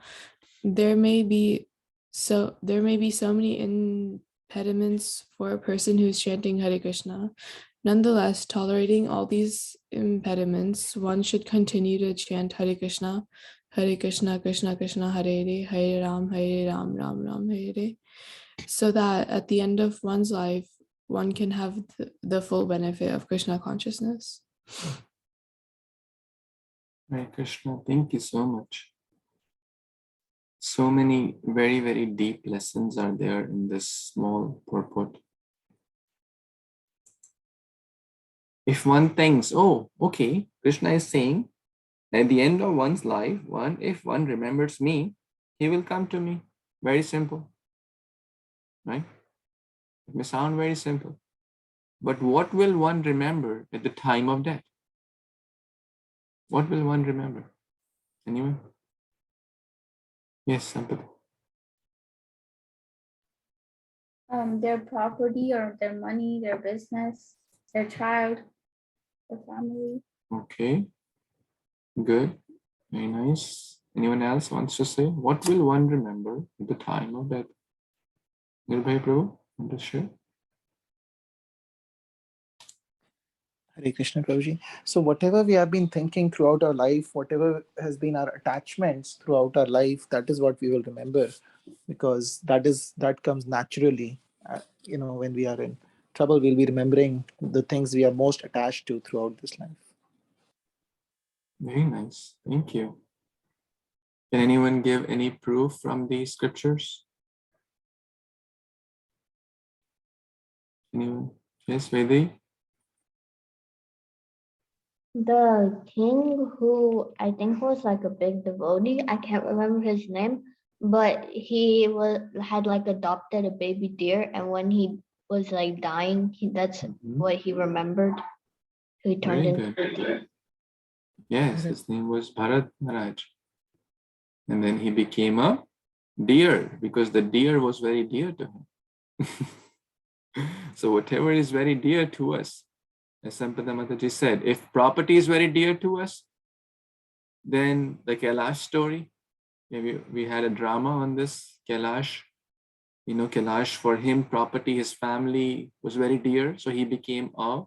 There may be so many impediments for a person who's chanting Hare Krishna. Nonetheless, tolerating all these impediments, one should continue to chant Hare Krishna, Krishna Krishna, Hare Hare, Hare Ram, Ram Hare Hare, so that at the end of one's life, one can have the full benefit of Krishna consciousness. Hare Krishna, thank you so much. So many very, very deep lessons are there in this small purport. If one thinks, oh, okay, Krishna is saying, at the end of one's life, if one remembers me, he will come to me. Very simple, right? It may sound very simple. But what will one remember at the time of death? What will one remember? Anyone? Yes, Sampath. Their property or their money, their business, their child, their family. Okay, good, very nice. Anyone else wants to say? What will one remember at the time of death? Nirbhay Prabhu, want to share? Hare Krishna, Prabhuji. So whatever we have been thinking throughout our life, whatever has been our attachments throughout our life, that is what we will remember, because that comes naturally. When we are in trouble, we'll be remembering the things we are most attached to throughout this life. Very nice, thank you. Can anyone give any proof from the scriptures? Anyone? Yes, Vedi? The king who I think was like a big devotee, I can't remember his name, but had like adopted a baby deer, and when he was like dying, that's what he remembered. He turned Very into good. a deer. Yes, his name was Bharat Maharaj. And then he became a deer because the deer was very dear to him. So whatever is very dear to us, as Sampada Mataji said, if property is very dear to us, then the Kailash story, we had a drama on this Kailash. Kailash, for him, property, his family was very dear. So he became a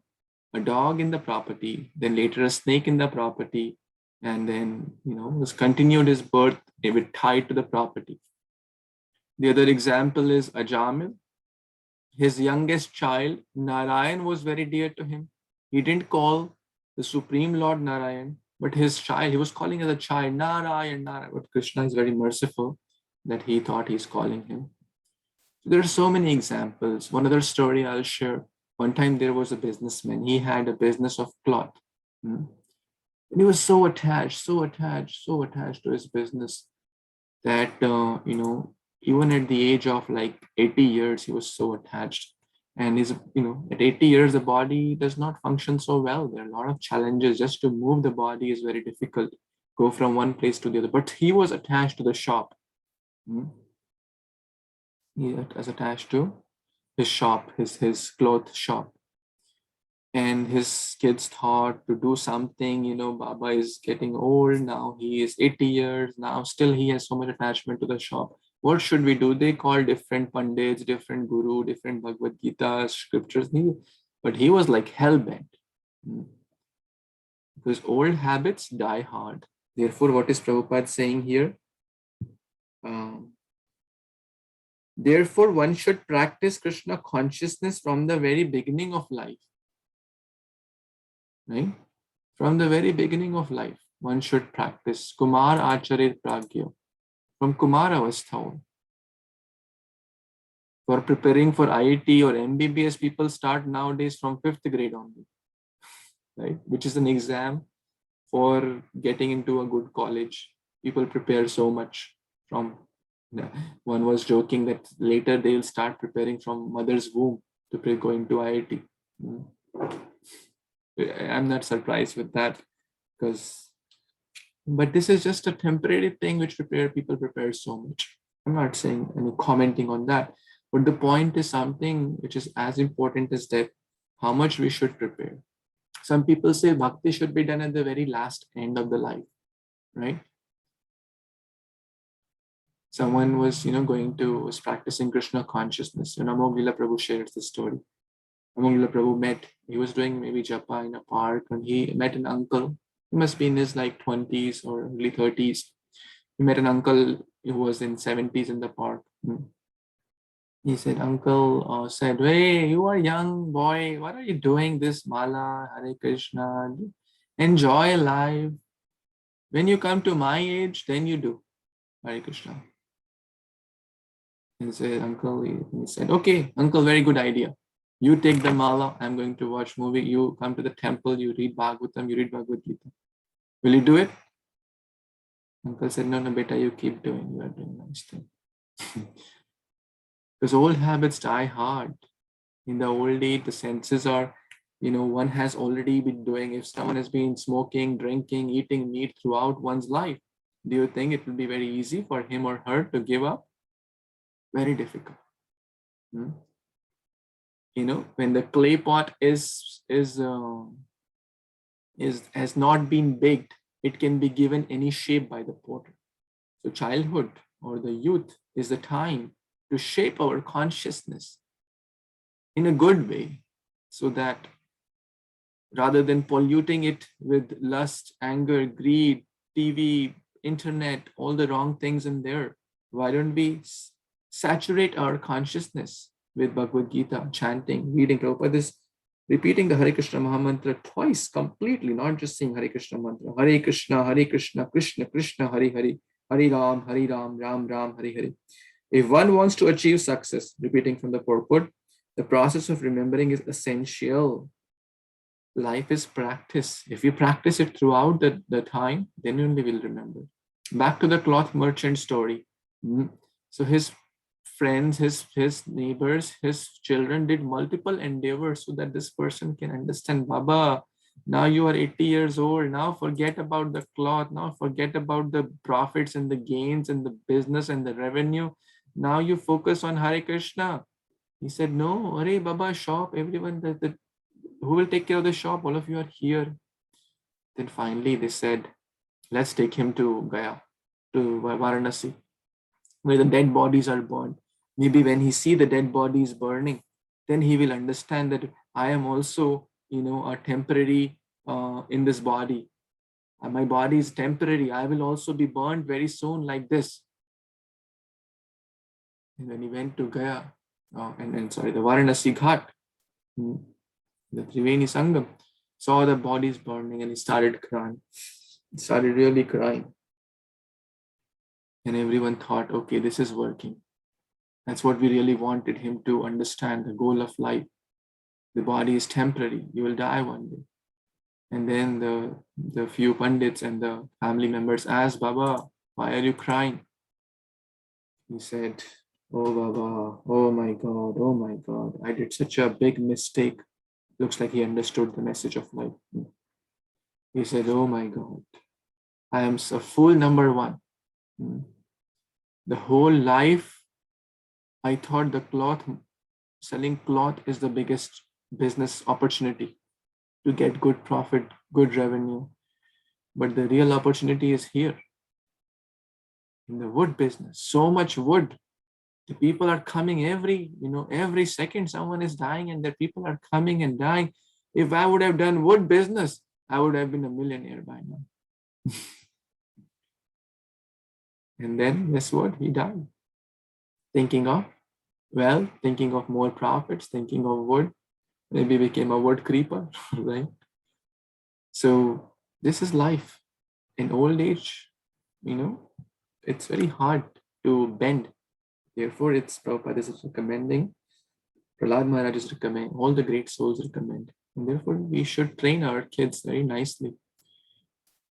dog in the property, then later a snake in the property, and then, was continued his birth with tied to the property. The other example is Ajamil. His youngest child, Narayan, was very dear to him. He didn't call the Supreme Lord Narayan, but his child, he was calling as a child, Narayan, Narayan. But Krishna is very merciful that he thought he's calling him. There are so many examples. One other story I'll share. One time there was a businessman. He had a business of cloth. And he was so attached to his business that, even at the age of like 80 years, he was so attached. And at 80 years, the body does not function so well. There are a lot of challenges. Just to move the body is very difficult. Go from one place to the other. But he was attached to the shop. He was attached to his shop, his cloth shop. And his kids thought to do something, Baba is getting old now, he is 80 years now, still he has so much attachment to the shop. What should we do? They called different pandits, different guru, different Bhagavad Gita scriptures, but he was like hell-bent. Because old habits die hard. Therefore, what is Prabhupada saying here? Therefore, one should practice Krishna consciousness from the very beginning of life. right? From the very beginning of life, one should practice Kumar Acharit Pragya. From Kumar Avastha, for preparing for IIT or MBBS, people start nowadays from 5th grade only, right? Which is an exam for getting into a good college. People prepare so much from, one was joking that later they'll start preparing from mother's womb to go into IIT. I'm not surprised with that, because, but this is just a temporary thing which people prepare so much. I'm not saying any commenting on that, but the point is something which is as important as that, how much we should prepare. Some people say bhakti should be done at the very last end of the life, right? Someone was, was practicing Krishna consciousness. Amogila Prabhu shares the story. Amogila Prabhu he was doing maybe japa in a park, and he met an uncle. He must be in his like 20s or early 30s. He met an uncle who was in 70s in the park. He said, uncle said, hey, you are young boy. What are you doing this mala, Hare Krishna? Enjoy life. When you come to my age, then you do Hare Krishna. He said, uncle, he said, okay, uncle, very good idea. You take the mala, I'm going to watch movie. You come to the temple, you read Bhagavatam, you read Bhagavad Gita. Will you do it? Uncle said, no, beta, you keep doing. You are doing nice thing. Because old habits die hard. In the old age, the senses are, one has already been doing. If someone has been smoking, drinking, eating meat throughout one's life, do you think it will be very easy for him or her to give up? Very difficult. When the clay pot has not been baked, it can be given any shape by the potter. So childhood or the youth is the time to shape our consciousness in a good way, so that rather than polluting it with lust, anger, greed, TV, internet, all the wrong things in there, why don't we saturate our consciousness with Bhagavad Gita, chanting, reading? Prabhupada is repeating the Hare Krishna Mahamantra twice completely, not just saying Hare Krishna mantra. Hare Krishna, Krishna Krishna, Hare Hare, Hare Ram, Ram Ram, Hare Hare. If one wants to achieve success, repeating from the purport, the process of remembering is essential. Life is practice. If you practice it throughout the time, then only will remember. Back to the cloth merchant story. So his friends, his neighbors, his children did multiple endeavors so that this person can understand, Baba, now you are 80 years old. Now forget about the cloth. Now forget about the profits and the gains and the business and the revenue. Now you focus on Hare Krishna. He said, no, Hare Baba, shop, everyone, who will take care of the shop? All of you are here. Then finally they said, let's take him to Gaya, to Varanasi, where the dead bodies are burned. Maybe when he see the dead bodies burning, then he will understand that I am also, a temporary in this body. My body is temporary. I will also be burned very soon like this. And when he went to Gaya, the Varanasi Ghat, the Triveni Sangam, saw the bodies burning, and he started crying. He started really crying. And everyone thought, okay, this is working. That's what we really wanted him to understand, the goal of life. The body is temporary. You will die one day. And then the few pandits and the family members asked, Baba, why are you crying? He said, oh Baba, oh my God, I did such a big mistake. Looks like he understood the message of life. He said, oh my God, I am a fool number one. The whole life, I thought selling cloth is the biggest business opportunity to get good profit, good revenue. But the real opportunity is here in the wood business. So much wood. The people are coming every second someone is dying, and the people are coming and dying. If I would have done wood business, I would have been a millionaire by now. And then guess what? He died. Thinking of more profits, thinking of wood. Maybe became a wood creeper, right? So this is life. In old age, it's very hard to bend. Therefore, it's Prabhupada is recommending, Prahlad Maharaj is recommending, all the great souls recommend. And therefore, we should train our kids very nicely.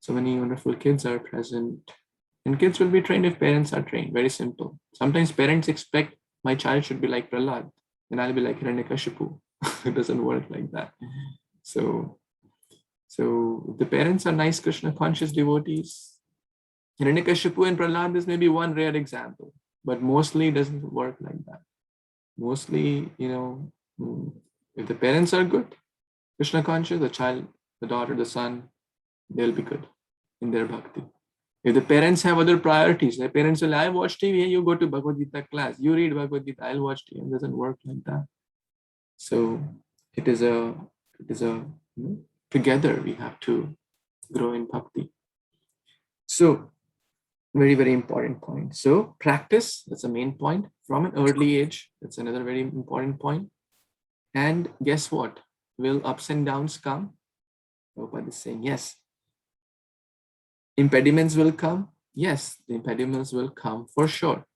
So many wonderful kids are present. And kids will be trained if parents are trained. Very simple. Sometimes parents expect my child should be like Prahlad, and I'll be like Hiranyakashipu. It doesn't work like that. So if the parents are nice Krishna conscious devotees, Hiranyakashipu and Prahlad is maybe one rare example, but mostly it doesn't work like that. Mostly, if the parents are good, Krishna conscious, the child, the daughter, the son, they'll be good in their bhakti. If the parents have other priorities, the parents will, I watch TV, you go to Bhagavad Gita class, you read Bhagavad Gita, I'll watch TV. It doesn't work like that. So it is a together we have to grow in bhakti. So very, very important point. So practice, that's the main point. From an early age, that's another very important point. And guess what? Will ups and downs come? Prabhupada is saying, yes. Impediments will come. Yes, the impediments will come for sure.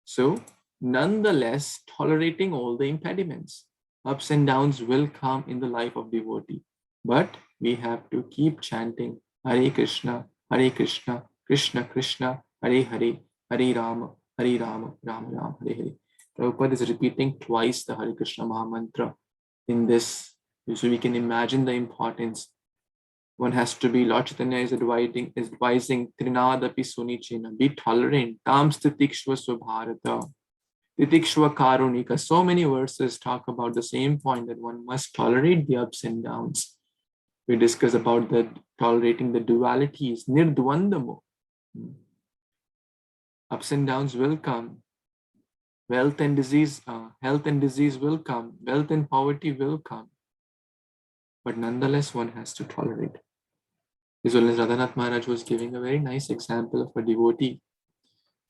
So nonetheless, tolerating all the impediments, ups and downs will come in the life of devotee. But we have to keep chanting Hare Krishna, Krishna Krishna, Hare Hare, Hare Rama, Rama Rama, Hare Hare. Prabhupada is repeating twice the Hare Krishna Mahamantra in this, so we can imagine the importance. One has to be, Lord Chaitanya is advising Trinadapi Sunichina, be tolerant, Tam Stitikshva Swabharata, Titikshva Karunika. So many verses talk about the same point, that one must tolerate the ups and downs. We discuss about the tolerating the dualities, Nirdvandamo. Ups and downs will come. Wealth and disease, health and disease will come. Wealth and poverty will come. But nonetheless, one has to tolerate. His Holiness Radhanath Maharaj was giving a very nice example of a devotee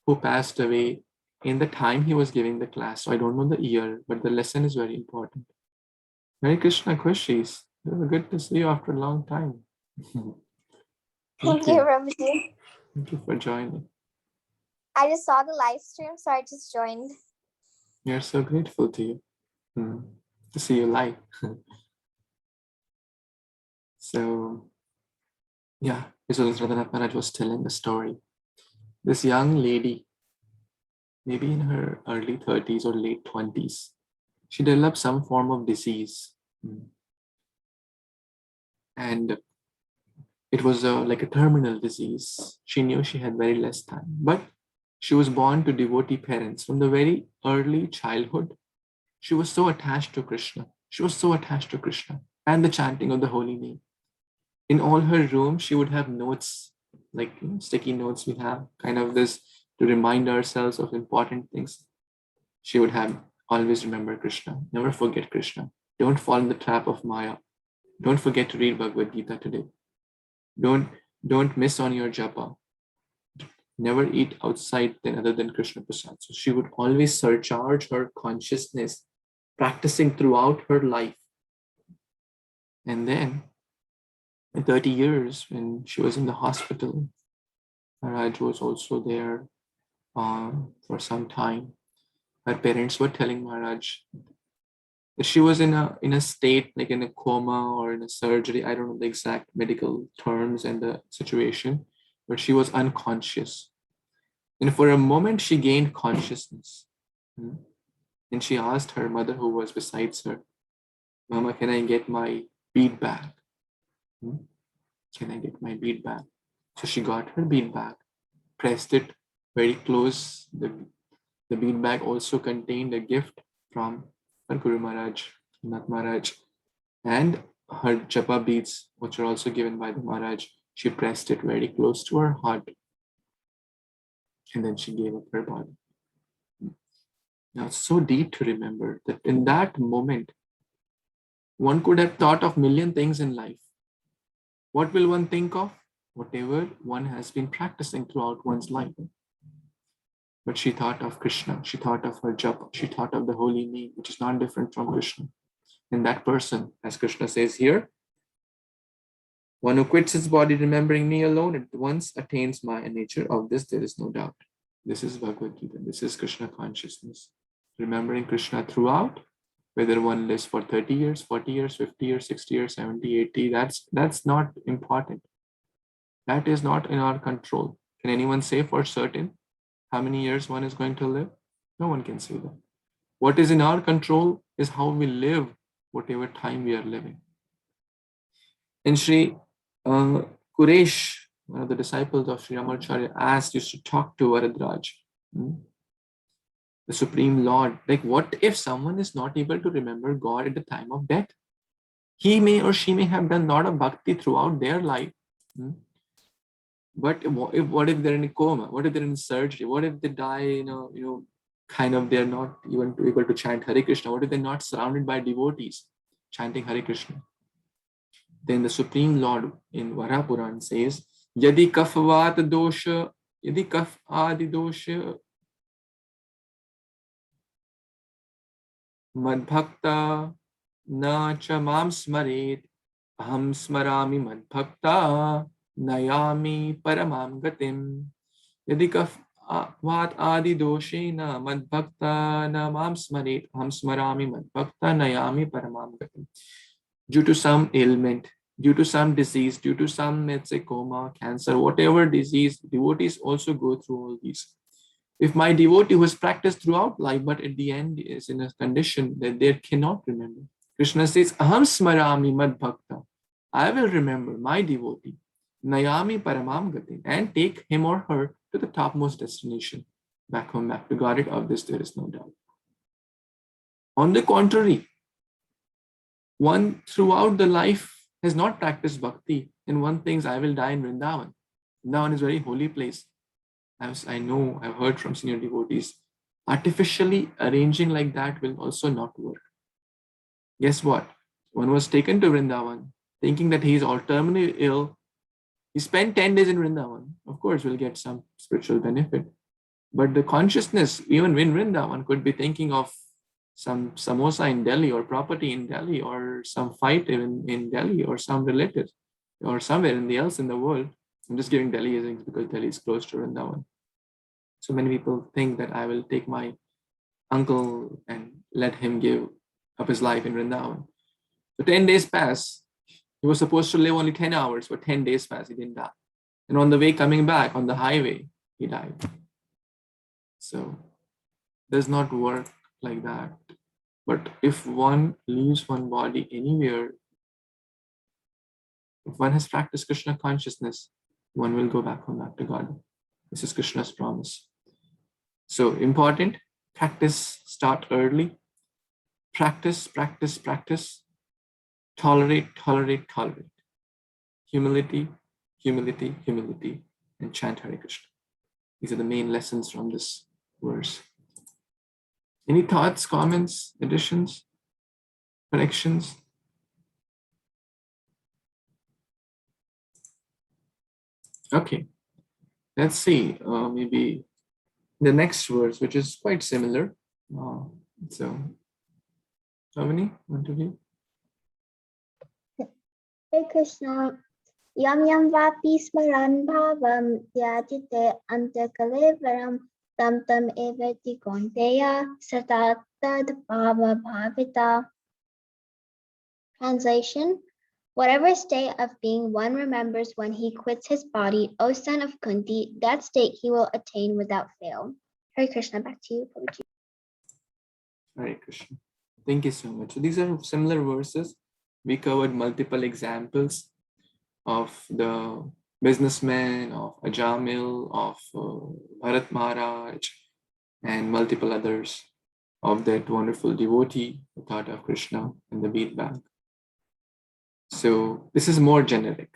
who passed away in the time he was giving the class. So I don't know the year, but the lesson is very important. Hare Krishna Kushis. Good to see you after a long time. Thank you, Prabhuji. Thank you for joining. I just saw the live stream, so I just joined. We are so grateful to you to see you live. So, yeah, His Holiness Radhanath Maharaj was telling a story. This young lady, maybe in her early 30s or late 20s, she developed some form of disease. And it was like a terminal disease. She knew she had very less time, but she was born to devotee parents. From the very early childhood, she was so attached to Krishna. She was so attached to Krishna and the chanting of the holy name. In all her room, she would have notes, like sticky notes we have, kind of this to remind ourselves of important things. She would have always remember Krishna, never forget Krishna. Don't fall in the trap of Maya. Don't forget to read Bhagavad Gita today. Don't miss on your japa. Never eat outside other than Krishna Prasad. So she would always surcharge her consciousness, practicing throughout her life. And then, in 30 years, when she was in the hospital, Maharaj was also there for some time. Her parents were telling Maharaj that she was in a state, like in a coma or in a surgery. I don't know the exact medical terms and the situation, but she was unconscious. And for a moment, she gained consciousness. And she asked her mother, who was besides her, Mama, can I get my bead back? Can I get my bead back? So she got her bead back, pressed it very close. The bead bag also contained a gift from her Guru Maharaj, Nath Maharaj, and her japa beads, which are also given by the Maharaj. She pressed it very close to her heart, and then she gave up her body. Now, it's so deep to remember that in that moment, one could have thought of million things in life. What will one think of? Whatever one has been practicing throughout one's life. But she thought of Krishna, she thought of her japa, she thought of the holy name, which is not different from Krishna. And that person, as Krishna says here, One who quits his body remembering me alone at once attains my nature. Of this there is no doubt. This is Bhagavad Gita. This is Krishna consciousness. Remembering Krishna throughout, whether one lives for 30 years, 40 years, 50 years, 60 years, 70, 80, that's not important. That is not in our control. Can anyone say for certain how many years one is going to live? No one can say that. What is in our control is how we live, whatever time we are living. And Sri Kuresh, one of the disciples of Sri Ramaracharya, used to talk to Varadraj, the Supreme Lord, like, what if someone is not able to remember God at the time of death? He may or she may have done a lot of bhakti throughout their life. But what if they're in a coma? What if they're in surgery? What if they die, kind of they're not even able to chant Hare Krishna? What if they're not surrounded by devotees chanting Hare Krishna? Then the Supreme Lord in Vara Puran says, Yadi kafvat dosha, yadi kaf adi dosha, madbhakta na cha mam smaret, aham smarami madbhakta nayami paramam gatim. Yadi kafvat adi doshena madbhakta na mam smaret, aham smarami madbhakta nayami paramam gatim. Due to some ailment, due to some disease, due to some, let's say, coma, cancer, whatever disease, devotees also go through all these. If my devotee who has practiced throughout life, but at the end is in a condition that they cannot remember, Krishna says, Aham smarami mad bhakta. I will remember my devotee, Nayami paramam gatin, and take him or her to the topmost destination, back home, back to God. Of this there is no doubt. On the contrary, one throughout the life has not practiced bhakti, and one thinks, I will die in Vrindavan. Vrindavan is a very holy place. As I know, I've heard from senior devotees, artificially arranging like that will also not work. Guess what? One was taken to Vrindavan thinking that he is all terminally ill. He spent 10 days in Vrindavan. Of course, will get some spiritual benefit. But the consciousness, even in Vrindavan, could be thinking of some samosa in Delhi, or property in Delhi, or some fight in Delhi, or some relative, or somewhere else in the world. I'm just giving Delhi as because Delhi is close to Vrindavan. So many people think that I will take my uncle and let him give up his life in Vrindavan. So 10 days pass. He was supposed to live only 10 hours, but 10 days pass, he didn't die. And on the way coming back, on the highway, he died. So it does not work like that. But if one leaves one body anywhere, if one has practiced Krishna consciousness, one will go back home, back to God. This is Krishna's promise. So important, practice, start early. Practice, practice, practice. Tolerate, tolerate, tolerate. Humility, humility, humility, and chant Hare Krishna. These are the main lessons from this verse. Any thoughts, comments, additions, corrections? Okay, let's see, maybe the next verse, which is quite similar. So, Shavani, want to read? Hey Krishna, yam yam vapi smaran bhavam yajite antakalevaram tam tam evati konteya satat tad bhava bhavita. Translation: whatever state of being one remembers when he quits his body, O son of Kunti, that state he will attain without fail. Hare Krishna, back to you, Prabhuji. Hare Krishna. Thank you so much. So these are similar verses. We covered multiple examples of the businessman, of Ajamil, of Bharat Maharaj, and multiple others of that wonderful devotee who thought of Krishna in the bead bag. So this is more generic.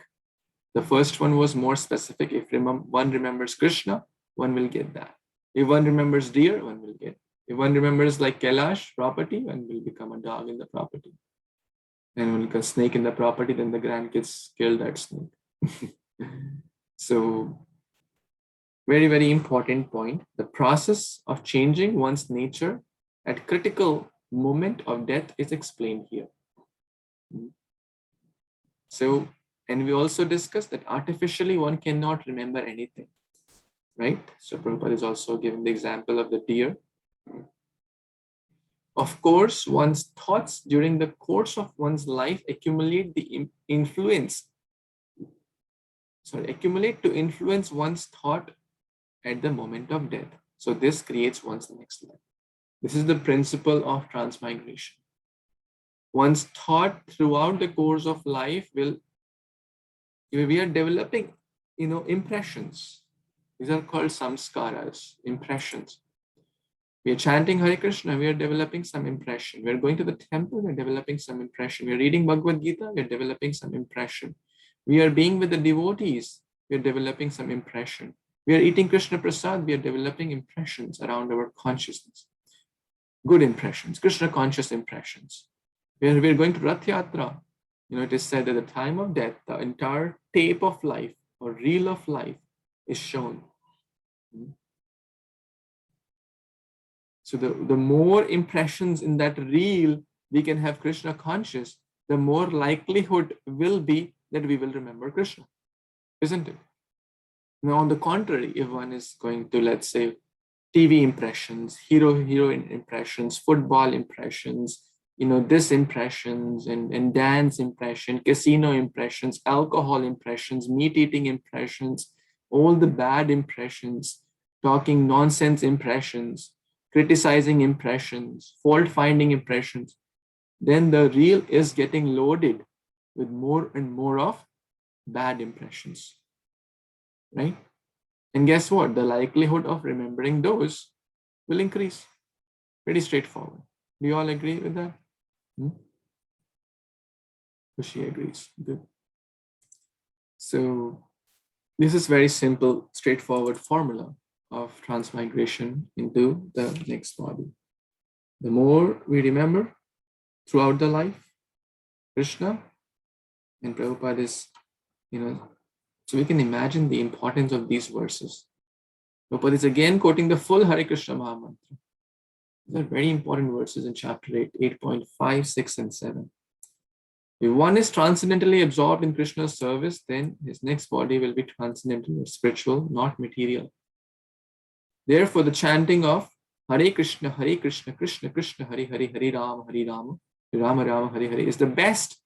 The first one was more specific. If one remembers Krishna, one will get that. If one remembers deer, one will get. If one remembers like Kailash property, one will become a dog in the property. And when a snake in the property, then the grandkids kill that snake. So very, very important point. The process of changing one's nature at critical moment of death is explained here. So And we also discussed that artificially one cannot remember anything, right? So Prabhupada is also giving the example of the deer. Of course, one's thoughts during the course of one's life accumulate to influence one's thought at the moment of death. So this creates one's next life. This is the principle of transmigration. One's thought throughout the course of life we are developing, impressions. These are called samskaras, impressions. We are chanting Hare Krishna, we are developing some impression. We are going to the temple, we are developing some impression. We are reading Bhagavad Gita, we are developing some impression. We are being with the devotees, we are developing some impression. We are eating Krishna Prasad, we are developing impressions around our consciousness. Good impressions, Krishna conscious impressions. We are going to Rath Yatra. It is said at the time of death, the entire tape of life or reel of life is shown. So the more impressions in that reel we can have Krishna conscious, the more likelihood will be that we will remember Krishna, isn't it? Now, on the contrary, if one is going to, let's say, TV impressions, heroine impressions, football impressions, this impressions and dance impression, casino impressions, alcohol impressions, meat eating impressions, all the bad impressions, talking nonsense impressions, criticizing impressions, fault finding impressions, then the reel is getting loaded with more and more of bad impressions, right? And guess what? The likelihood of remembering those will increase. Pretty straightforward. Do you all agree with that? She agrees. Good. So this is very simple, straightforward formula of transmigration into the next body. The more we remember throughout the life, Krishna, and Prabhupada is, so we can imagine the importance of these verses. Prabhupada is again quoting the full Hare Krishna Mahamantra. These are very important verses in chapter 8, 8.5, 6, and 7. If one is transcendentally absorbed in Krishna's service, then his next body will be transcendental or spiritual, not material. Therefore, the chanting of Hare Krishna, Krishna Krishna, Hare Hare, Hare Rama, Rama Rama, Hare Hare is the best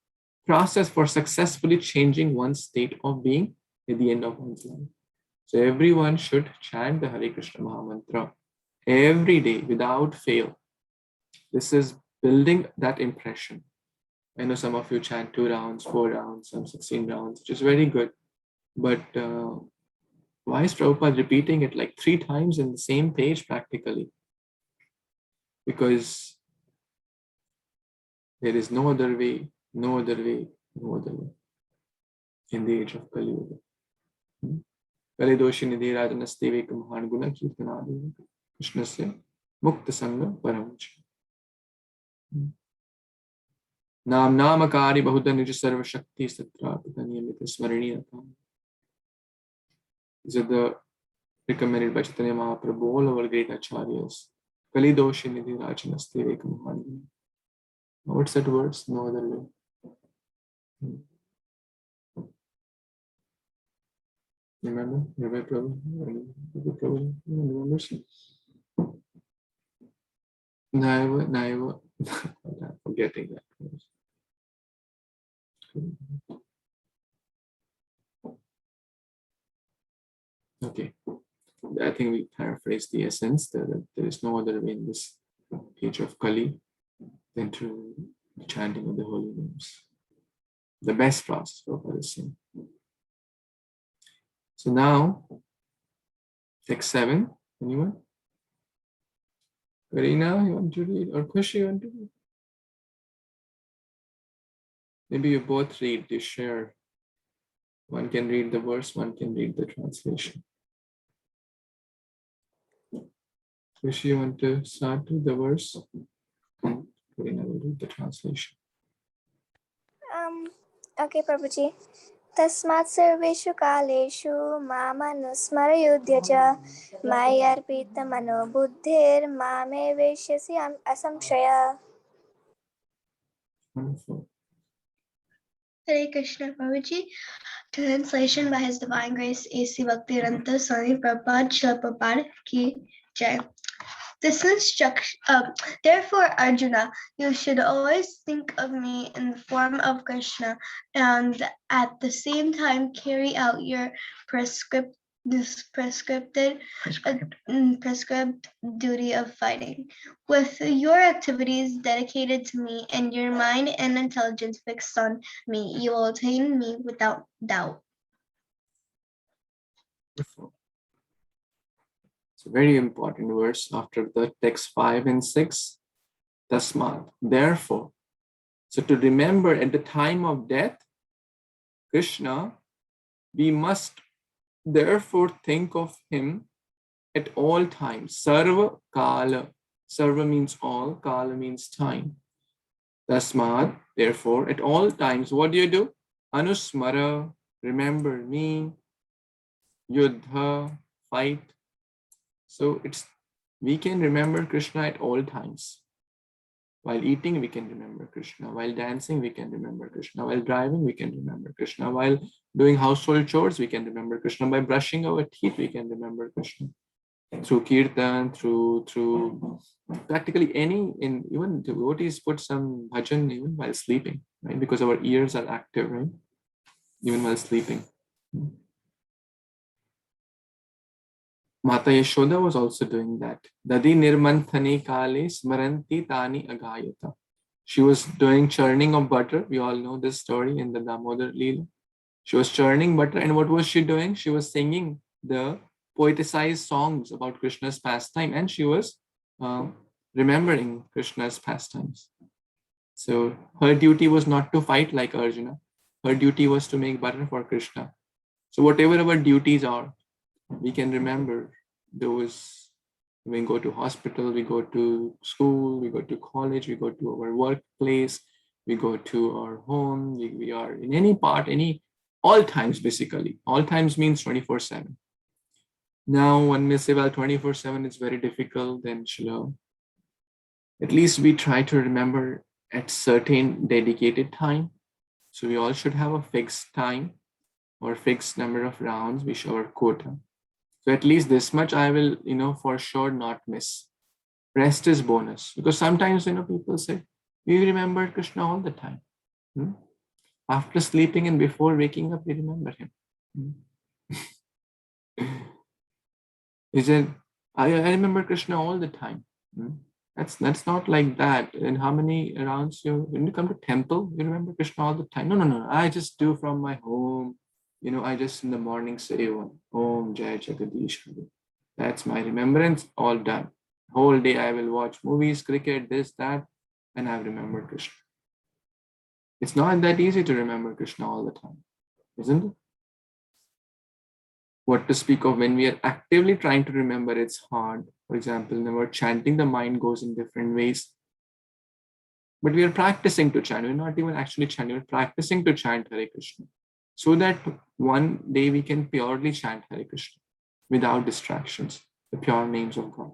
process for successfully changing one's state of being at the end of one's life. So everyone should chant the Hare Krishna Mahamantra every day without fail. This is building that impression. I know some of you chant 2 rounds, 4 rounds, some 16 rounds, which is very good. But why is Prabhupada repeating it like 3 times in the same page practically? Because there is no other way, no other way, no other way in the age of Kali Yuga. Kalidoshi nidhi rajanaste veka mahan guna kirtanadi Krishna se mukta sangha paramcha. Nam namakari bahuda nija sarva shakti satra pitaniyamita smaraniyata. These are the recommended by Chaitanya Mahaprabhu, all our great acharyas. Kalidoshi nidhi rajanaste veka mahan guna. What's that words? No other way. Remember? Remember Prabhu? Remember? Naiva. I'm forgetting that. Okay. I think we paraphrase the essence that there is no other way in this age of Kali than to the chanting of the holy names. The best process for Prabhupada. So now, text 7. Anyone? Karina, you want to read? Or Kushi, you want to read? Maybe you both read, you share. One can read the verse, one can read the translation. Kushi, you want to start with the verse? And Karina will read the translation. Okay, Prabhuji. Tasmat sarveshu kaleshu mamanusmarayudhya cha mayarpita mano buddhir mame veshyasi asamshaya. Wonderful. Hare Krishna Prabhuji. Translation by His Divine Grace A.C. Bhaktivedanta Swami Prabhupada Srila Prabhupada Ki Jai. This instruction, therefore, Arjuna, you should always think of me in the form of Krishna, and at the same time carry out your prescripted prescribed duty of fighting. With your activities dedicated to me and your mind and intelligence fixed on me, you will attain me without doubt. Wonderful. It's a very important verse after the text 5 and 6. Tasmat, therefore. So to remember at the time of death, Krishna, we must therefore think of him at all times. Sarva kala. Sarva means all, kala means time. Tasmat, therefore, at all times, what do? Anusmara, remember me. Yuddha, fight. So we can remember Krishna at all times. While eating, we can remember Krishna. While dancing, we can remember Krishna. While driving, we can remember Krishna. While doing household chores, we can remember Krishna. By brushing our teeth, we can remember Krishna. Through kirtan, through practically even devotees put some bhajan even while sleeping, right? Because our ears are active, right? Even while sleeping. Mata Yashoda was also doing that. Dadi nirmanthane kale smaranti tani agayata. She was doing churning of butter. We all know this story in the Damodar Leela. She was churning butter, and what was she doing? She was singing the poeticized songs about Krishna's pastime, and she was remembering Krishna's pastimes. So her duty was not to fight like Arjuna. Her duty was to make butter for Krishna. So whatever our duties are, we can remember those. We go to hospital, we go to school, we go to college, we go to our workplace, we go to our home, we are in any part, all times basically. All times means 24/7. Now one may say, well, 24/7 is very difficult, then Srila. At least we try to remember at certain dedicated time. So we all should have a fixed time or fixed number of rounds, we show our quota. So at least this much I will, for sure not miss. Rest is bonus. Because sometimes, people say, we remember Krishna all the time. After sleeping and before waking up, we remember him. He said, I remember Krishna all the time. That's not like that. And how many rounds when you come to temple, you remember Krishna all the time? No. I just do from my home. I just in the morning say Om Jai Jagadish Hari. That's my remembrance, all done. Whole day I will watch movies, cricket, this, that, and I've remembered Krishna. It's not that easy to remember Krishna all the time, isn't it? What to speak of when we are actively trying to remember, it's hard. For example, when we're chanting, the mind goes in different ways. But we are practicing to chant. We're not even actually chanting, we're practicing to chant Hare Krishna. So that one day we can purely chant Hare Krishna without distractions, the pure names of God.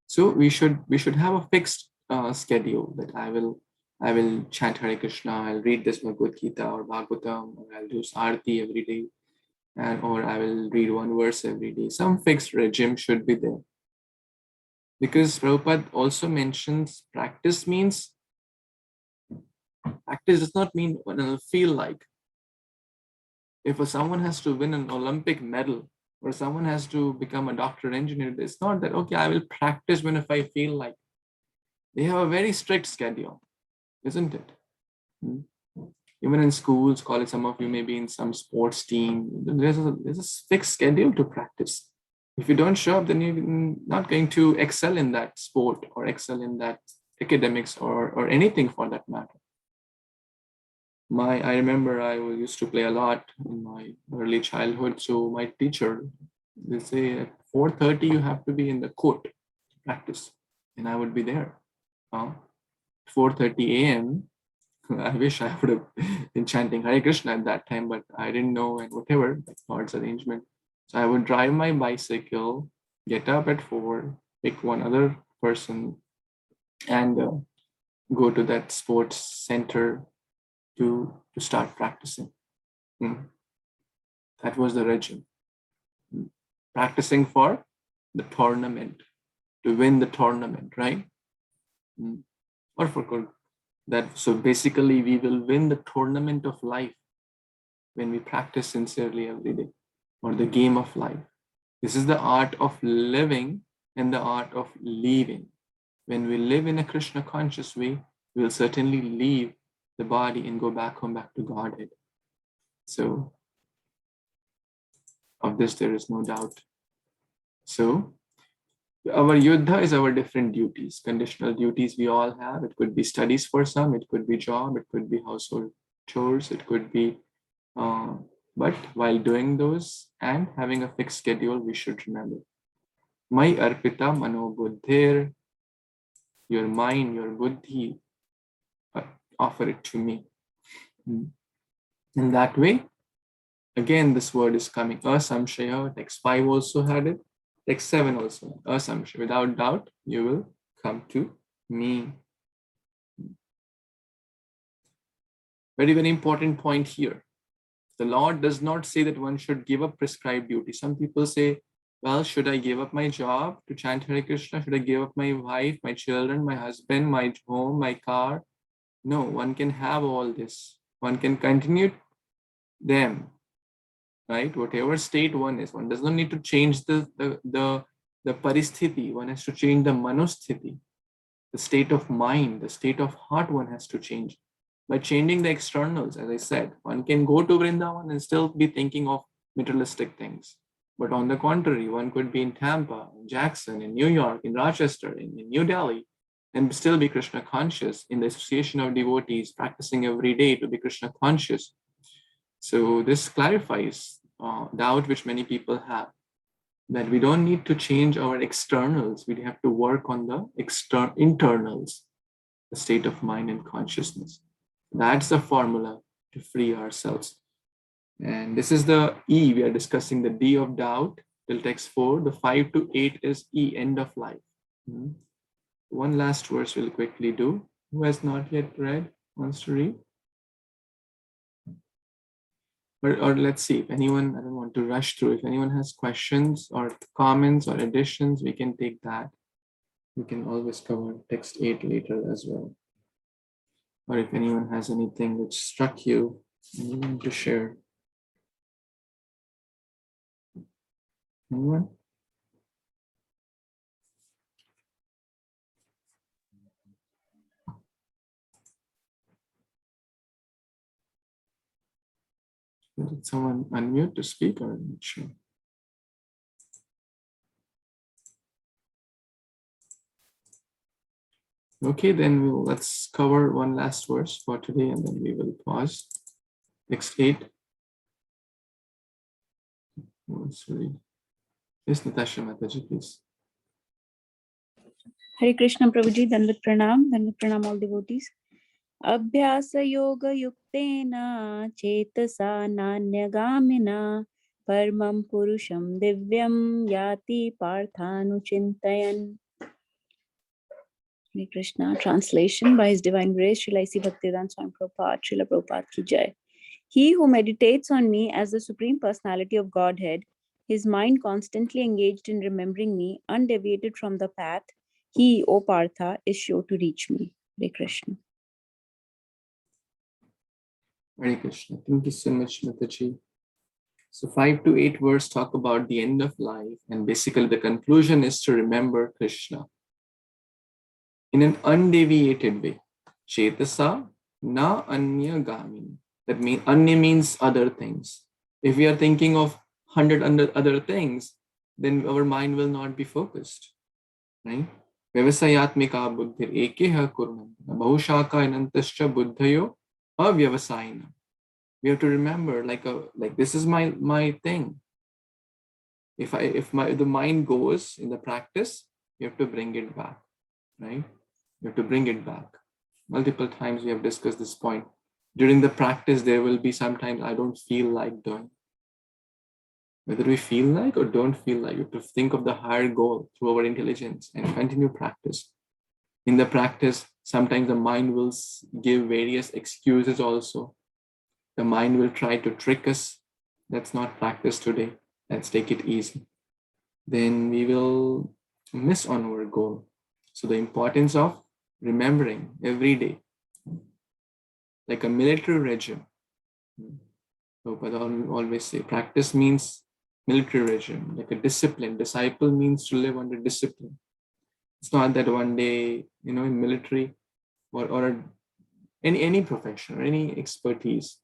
So we should have a fixed schedule that I will chant Hare Krishna, I'll read this Bhagavad Gita or Bhagavatam, or I'll do Sarti every day, or I will read one verse every day. Some fixed regime should be there. Because Prabhupada also mentions practice does not mean when I'll feel like. If someone has to win an Olympic medal or someone has to become a doctor or engineer, it's not that, okay, I will practice if I feel like. They have a very strict schedule, isn't it? Even in schools, college, some of you may be in some sports team. There's a fixed schedule to practice. If you don't show up, then you're not going to excel in that sport or excel in that academics or anything for that matter. I remember I used to play a lot in my early childhood. So my teacher, they say at 4:30 you have to be in the court to practice, and I would be there. 4:30 a.m. I wish I would have been chanting Hare Krishna at that time, but I didn't know, and whatever, God's arrangement. So I would drive my bicycle, get up at 4, pick one other person, and go to that sports center to start practicing. That was the regime. Practicing for the tournament, to win the tournament, right? Or for good. That, so basically we will win the tournament of life when we practice sincerely every day, or the game of life. This is the art of living and the art of leaving. When we live in a Krishna conscious way, we'll certainly leave the body and go back home, back to Godhead. So of this there is no doubt. So our yuddha is our different duties, conditional duties we all have. It could be studies for some, it could be job, it could be household chores, it could be, but while doing those and having a fixed schedule, we should remember, Mai arpita mano buddhir, your mind, your buddhi, offer it to me. In that way, again, this word is coming, asamshaya, text 5 also had it, text 7 also, asamshaya, without doubt, you will come to me. Very, very important point here. The Lord does not say that one should give up prescribed duty. Some people say, well, should I give up my job to chant Hare Krishna? Should I give up my wife, my children, my husband, my home, my car? No, one can have all this. One can continue them, right? Whatever state one is, one does not need to change the paristhiti. One has to change the manosthiti, the state of mind, the state of heart one has to change. By changing the externals, as I said, one can go to Vrindavan and still be thinking of materialistic things. But on the contrary, one could be in Tampa, in Jackson, in New York, in Rochester, in New Delhi, and still be Krishna conscious in the association of devotees, practicing every day to be Krishna conscious. So this clarifies doubt which many people have, that we don't need to change our externals. We have to work on the internals, the state of mind and consciousness. That's the formula to free ourselves. And this is the E. We are discussing the D of doubt till text 4. The 5 to 8 is E, end of life. One last verse we'll quickly do. Who has not yet read, wants to read? Or let's see if anyone, I don't want to rush through. If anyone has questions or comments or additions, we can take that. We can always cover text 8 later as well. Or if anyone has anything which struck you and you want to share. Anyone? Did someone unmute to speak, or I'm not sure? Okay, then let's cover one last verse for today and then we will pause. Text 8. Let's read. Yes, Natasha Mataji, please. Hare Krishna Prabhuji, Dandat Pranam all devotees. Abhyasa yoga yuktena chetasa nanyagamina parmam purusham divyam yati parthanuchintayan. Hare Krishna. Translation by His Divine Grace, Srila Bhaktivedanta Swami Prabhupada, Srila Prabhupada ki Jai. He who meditates on me as the Supreme Personality of Godhead, his mind constantly engaged in remembering me, undeviated from the path, he, O Partha, is sure to reach me. Hare Krishna. Hare Krishna. Thank you so much, Mataji. So 5 to 8 verse talk about the end of life, and basically the conclusion is to remember Krishna in an undeviated way. Chetasa na anya gamini. That means anya means other things. If we are thinking of 100 other things, then our mind will not be focused, right? Vyavasayatmika buddhir ekeha kurman bahushaka inantascha buddhayo avyavasayina. We have to remember, like this is my thing. If the mind goes in the practice, you have to bring it back, right? You have to bring it back. Multiple times we have discussed this point. During the practice, there will be sometimes I don't feel like doing. Whether we feel like or don't feel like, you have to think of the higher goal through our intelligence and continue practice. In the practice, sometimes the mind will give various excuses also. The mind will try to trick us. Let's not practice today. Let's take it easy. Then we will miss on our goal. So the importance of remembering every day, like a military regime. Prabhupada always say, practice means military regime, like a discipline. Disciple means to live under discipline. It's not that one day, in military or any profession or any expertise,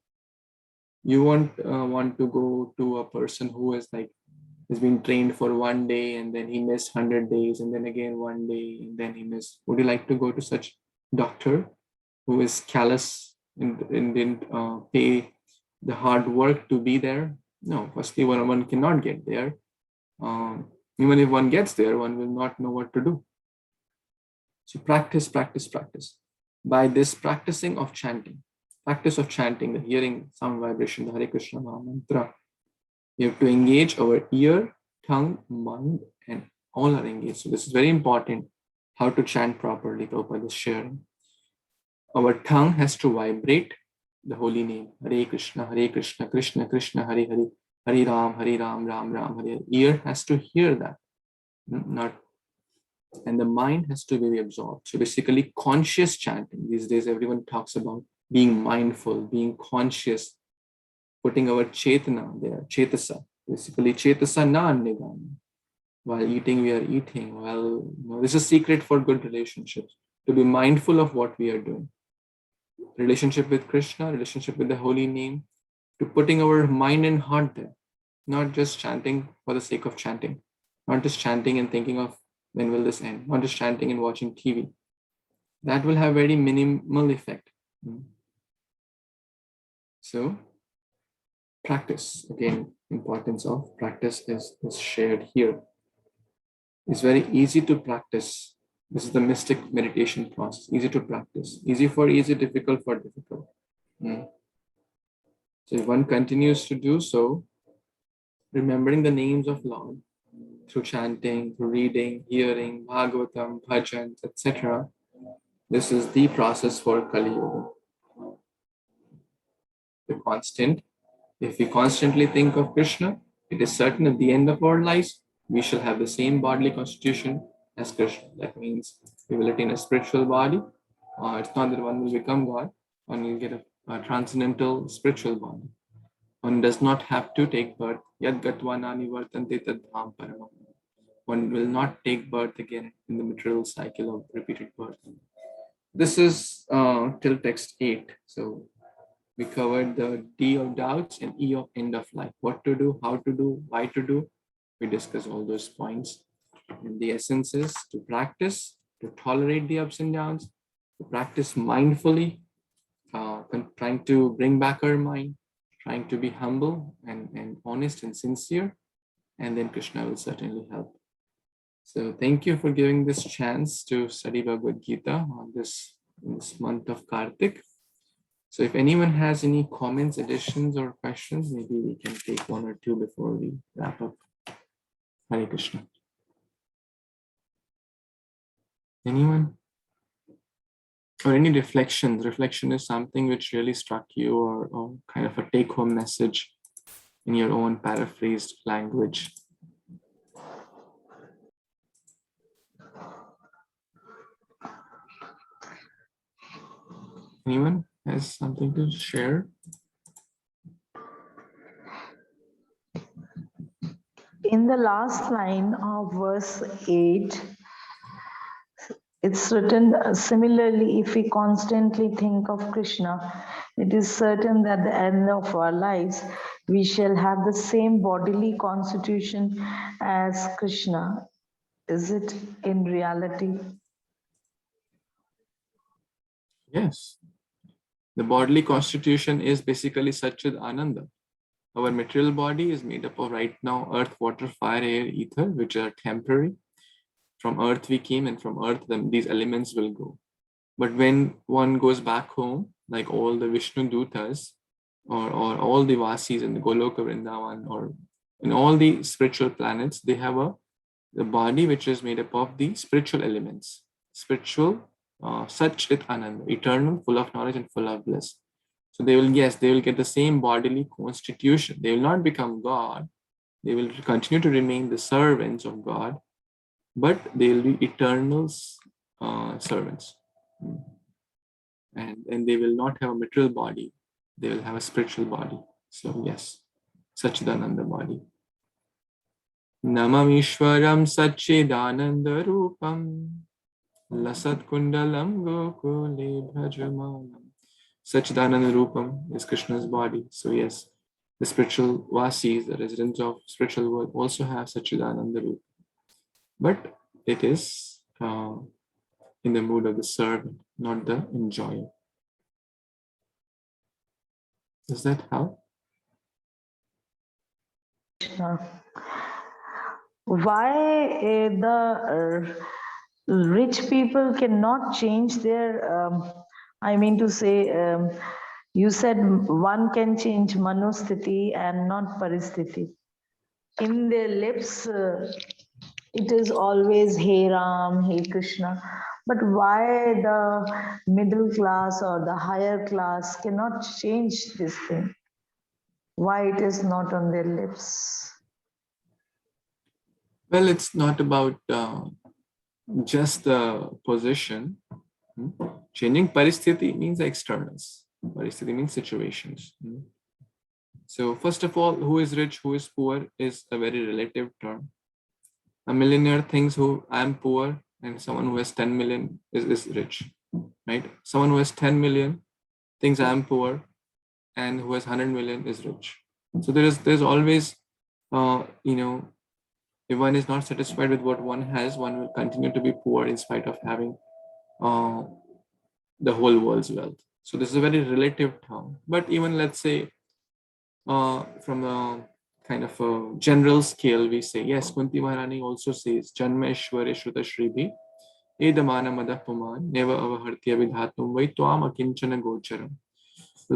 you won't want to go to a person who has been trained for one day and then he missed 100 days and then again one day and then he missed. Would you like to go to such doctor who is callous and didn't pay the hard work to be there? No, firstly, one cannot get there. Even if one gets there, one will not know what to do. So practice, practice, practice. By this practicing of chanting, practice of chanting, the hearing, sound vibration, the Hare Krishna Maha Mantra, we have to engage our ear, tongue, mind, and all are engaged. So this is very important, how to chant properly. Prabhupada is sharing. Our tongue has to vibrate the holy name, Hare Krishna, Krishna Krishna, Hare Hare, Hare Ram, Ram Ram, Hare. Ear has to hear that, and the mind has to be absorbed. So basically, conscious chanting. These days, everyone talks about being mindful, being conscious, putting our chetana there, chetasa. Basically, chetasa na nigam. While eating, we are eating. This is a secret for good relationships, to be mindful of what we are doing. Relationship with Krishna, relationship with the holy name, to putting our mind and heart there, not just chanting for the sake of chanting, not just chanting and thinking of when will this end, not just chanting and watching TV. That will have very minimal effect. So practice, again, importance of practice is shared here. It's very easy to practice. This is the mystic meditation process. Easy to practice. Easy for easy, difficult for difficult. So if one continues to do so, remembering the names of Lord through chanting, through reading, hearing, Bhagavatam, bhajans, etc. This is the process for Kali Yuga. If we constantly think of Krishna, it is certain at the end of our lives, we shall have the same bodily constitution as Krishna. That means we will attain a spiritual body. It's not that one will become God, one will get a transcendental spiritual body. One does not have to take birth. Yad gatva nani vartante tad dham paramam. One will not take birth again in the material cycle of repeated birth. This is till text 8. So we covered the D of doubts and E of end of life. What to do, how to do, why to do. We discuss all those points. And the essence is to practice, to tolerate the ups and downs, to practice mindfully, trying to bring back our mind, trying to be humble and honest and sincere, and then Krishna will certainly help. So thank you for giving this chance to study Bhagavad Gita on this month of Kartik. So if anyone has any comments, additions, or questions, maybe we can take one or two before we wrap up. Hare Krishna. Anyone? Or any reflections? Reflection is something which really struck you, or kind of a take-home message in your own paraphrased language. Anyone has something to share? In the last line of verse 8, it's written similarly, if we constantly think of Krishna, it is certain that at the end of our lives, we shall have the same bodily constitution as Krishna. Is it in reality? Yes. The bodily constitution is basically Satchid Ananda. Our material body is made up of right now earth, water, fire, air, ether, which are temporary. From earth we came, and from earth these elements will go. But when one goes back home, like all the Vishnu Dutas, or all the Vasis in the Goloka Vrindavan, or in all the spiritual planets, they have the body which is made up of the spiritual elements, spiritual Sach it Ananda, eternal, full of knowledge and full of bliss. So they will, yes, they will get the same bodily constitution. They will not become God. They will continue to remain the servants of God, but they will be eternal servants. And they will not have a material body. They will have a spiritual body. So yes, Sachidananda body. Namam Ishwaram Sachidananda Rupam Lasat Kundalam Gokule Bhajamanam. Sachidananda Rupam is Krishna's body. So yes, the spiritual Vasis, the residents of spiritual world, also have Sachidananda Rupa. But it is in the mood of the servant, not the enjoyer. Does that help? Why the rich people cannot change their, I mean to say, you said one can change manusthiti and not paristhiti. In their lips, it is always Hey Ram, Hey Krishna. But why the middle class or the higher class cannot change this thing? Why it is not on their lips? Well, it's not about just the position. Changing paristhiti means externals. Paristhiti means situations. So first of all, who is rich, who is poor is a very relative term. A millionaire thinks who I'm poor, and someone who has 10 million is rich, right? Someone who has 10 million thinks I'm poor, and who has 100 million is rich. So there's always, if one is not satisfied with what one has, one will continue to be poor in spite of having the whole world's wealth. So this is a very relative term. But even let's say from a kind of a general scale, we say, yes, Kunti Maharani also says, Janma Ishware Shruta Shribhi, Edamana Madapuman, Neva Avahartya Vidhatum, Vai Tuam Akinchana Gocharam.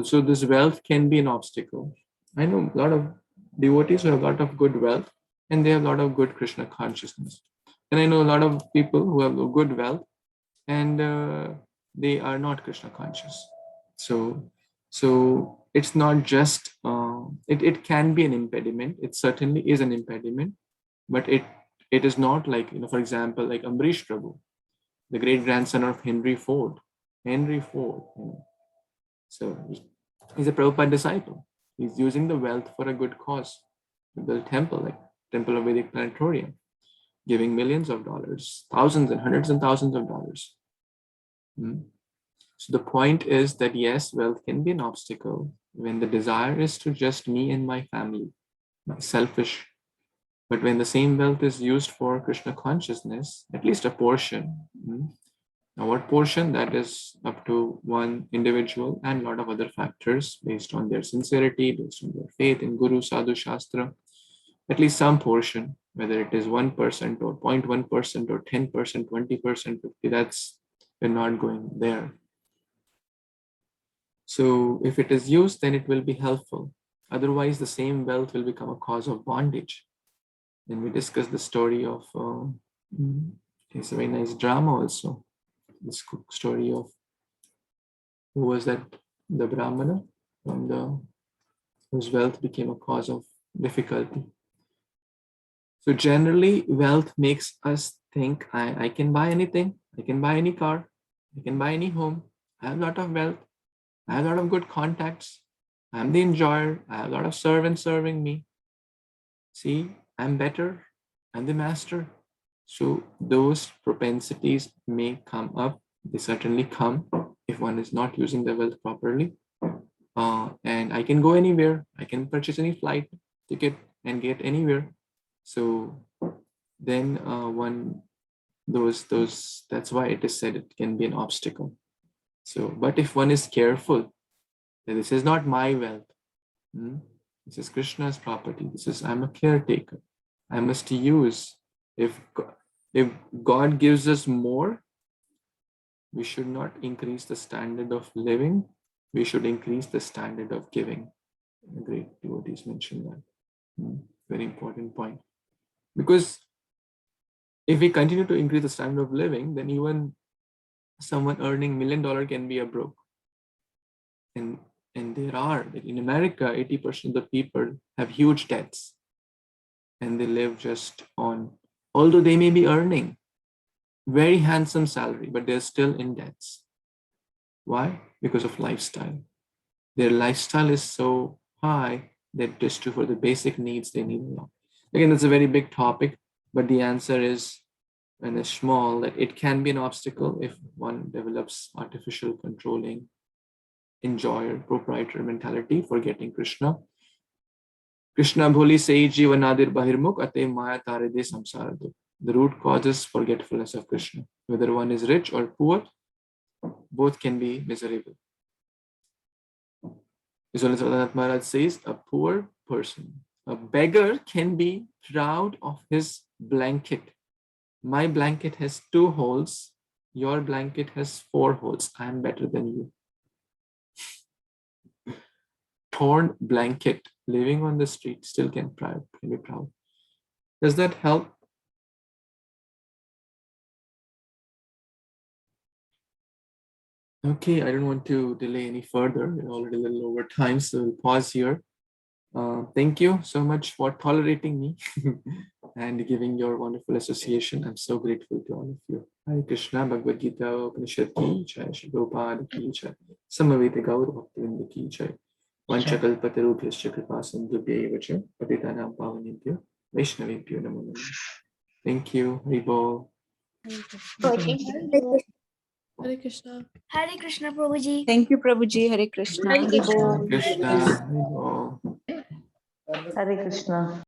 So this wealth can be an obstacle. I know a lot of devotees who have a lot of good wealth and they have a lot of good Krishna consciousness. And I know a lot of people who have good wealth and they are not Krishna conscious. So it's not just, it can be an impediment. It certainly is an impediment, but it is not like, for example, like Amrish Prabhu, the great grandson of Henry Ford. So he's a Prabhupada disciple. He's using the wealth for a good cause. To build temple, like Temple of Vedic Planetarium, giving millions of dollars, thousands and hundreds and thousands of dollars. So the point is that yes, wealth can be an obstacle when the desire is to just me and my family, selfish. But when the same wealth is used for Krishna consciousness, at least a portion. Now, what portion? That is up to one individual and a lot of other factors based on their sincerity, based on their faith in Guru, Sadhu, Shastra. At least some portion, whether it is 1% or 0.1% or 10%, 20%, 50%, that's, we're not going there. So if it is used, then it will be helpful. Otherwise, the same wealth will become a cause of bondage. Then we discussed the story of, it's a very nice drama also. This story of, who was that? The Brahmana whose wealth became a cause of difficulty. So generally, wealth makes us think, I can buy anything. I can buy any car. I can buy any home. I have a lot of wealth. I have a lot of good contacts. I'm the enjoyer. I have a lot of servants serving me. See, I'm better. I'm the master. So those propensities may come up. They certainly come if one is not using the wealth properly. And I can go anywhere. I can purchase any flight ticket and get anywhere. So then that's why it is said it can be an obstacle. So, but if one is careful, that this is not my wealth. This is Krishna's property. I'm a caretaker. I must use. If God gives us more, we should not increase the standard of living. We should increase the standard of giving. Great devotees mentioned that. Very important point. Because if we continue to increase the standard of living, then even someone earning $1 million can be a broke. And there are, like in America, 80% of the people have huge debts. And they live just on, although they may be earning very handsome salary, but they're still in debts. Why? Because of lifestyle. Their lifestyle is so high that just for the basic needs they need a lot. Again, that's a very big topic, but the answer is, when it's small, that it can be an obstacle if one develops artificial controlling, enjoyer, proprietor mentality, forgetting Krishna. Krishna bholi sei jivanadir bahirmukh ate maya tare de samsara dukh. The root cause is forgetfulness of Krishna. Whether one is rich or poor, both can be miserable. Vishwanath Maharaj says, a poor person, a beggar can be proud of his blanket. My blanket has 2 holes. Your blanket has 4 holes. I am better than you. Torn blanket, living on the street, still can be proud. Does that help? Okay, I don't want to delay any further. We're already a little over time, so we'll pause here. Thank you so much for tolerating me and giving your wonderful association. I'm so grateful to all of you. Hare Krishna, Bhagavad Gita, Upanishad ki jai, Shri Prabhupada ki jai, Samaveta Gaur Bhaktivinoda ki jai, Vanchakalpatarubhyascha Kripasindhubhya Vacha, Patitanam Pavanebhyo, Vaishnavebhyo Namo Namaha. Thank you. Haribol. Hare Krishna. Hare Krishna, Prabhuji. Thank you, Prabhuji. Hare Krishna. Krishna, Haribol. Hare Krishna.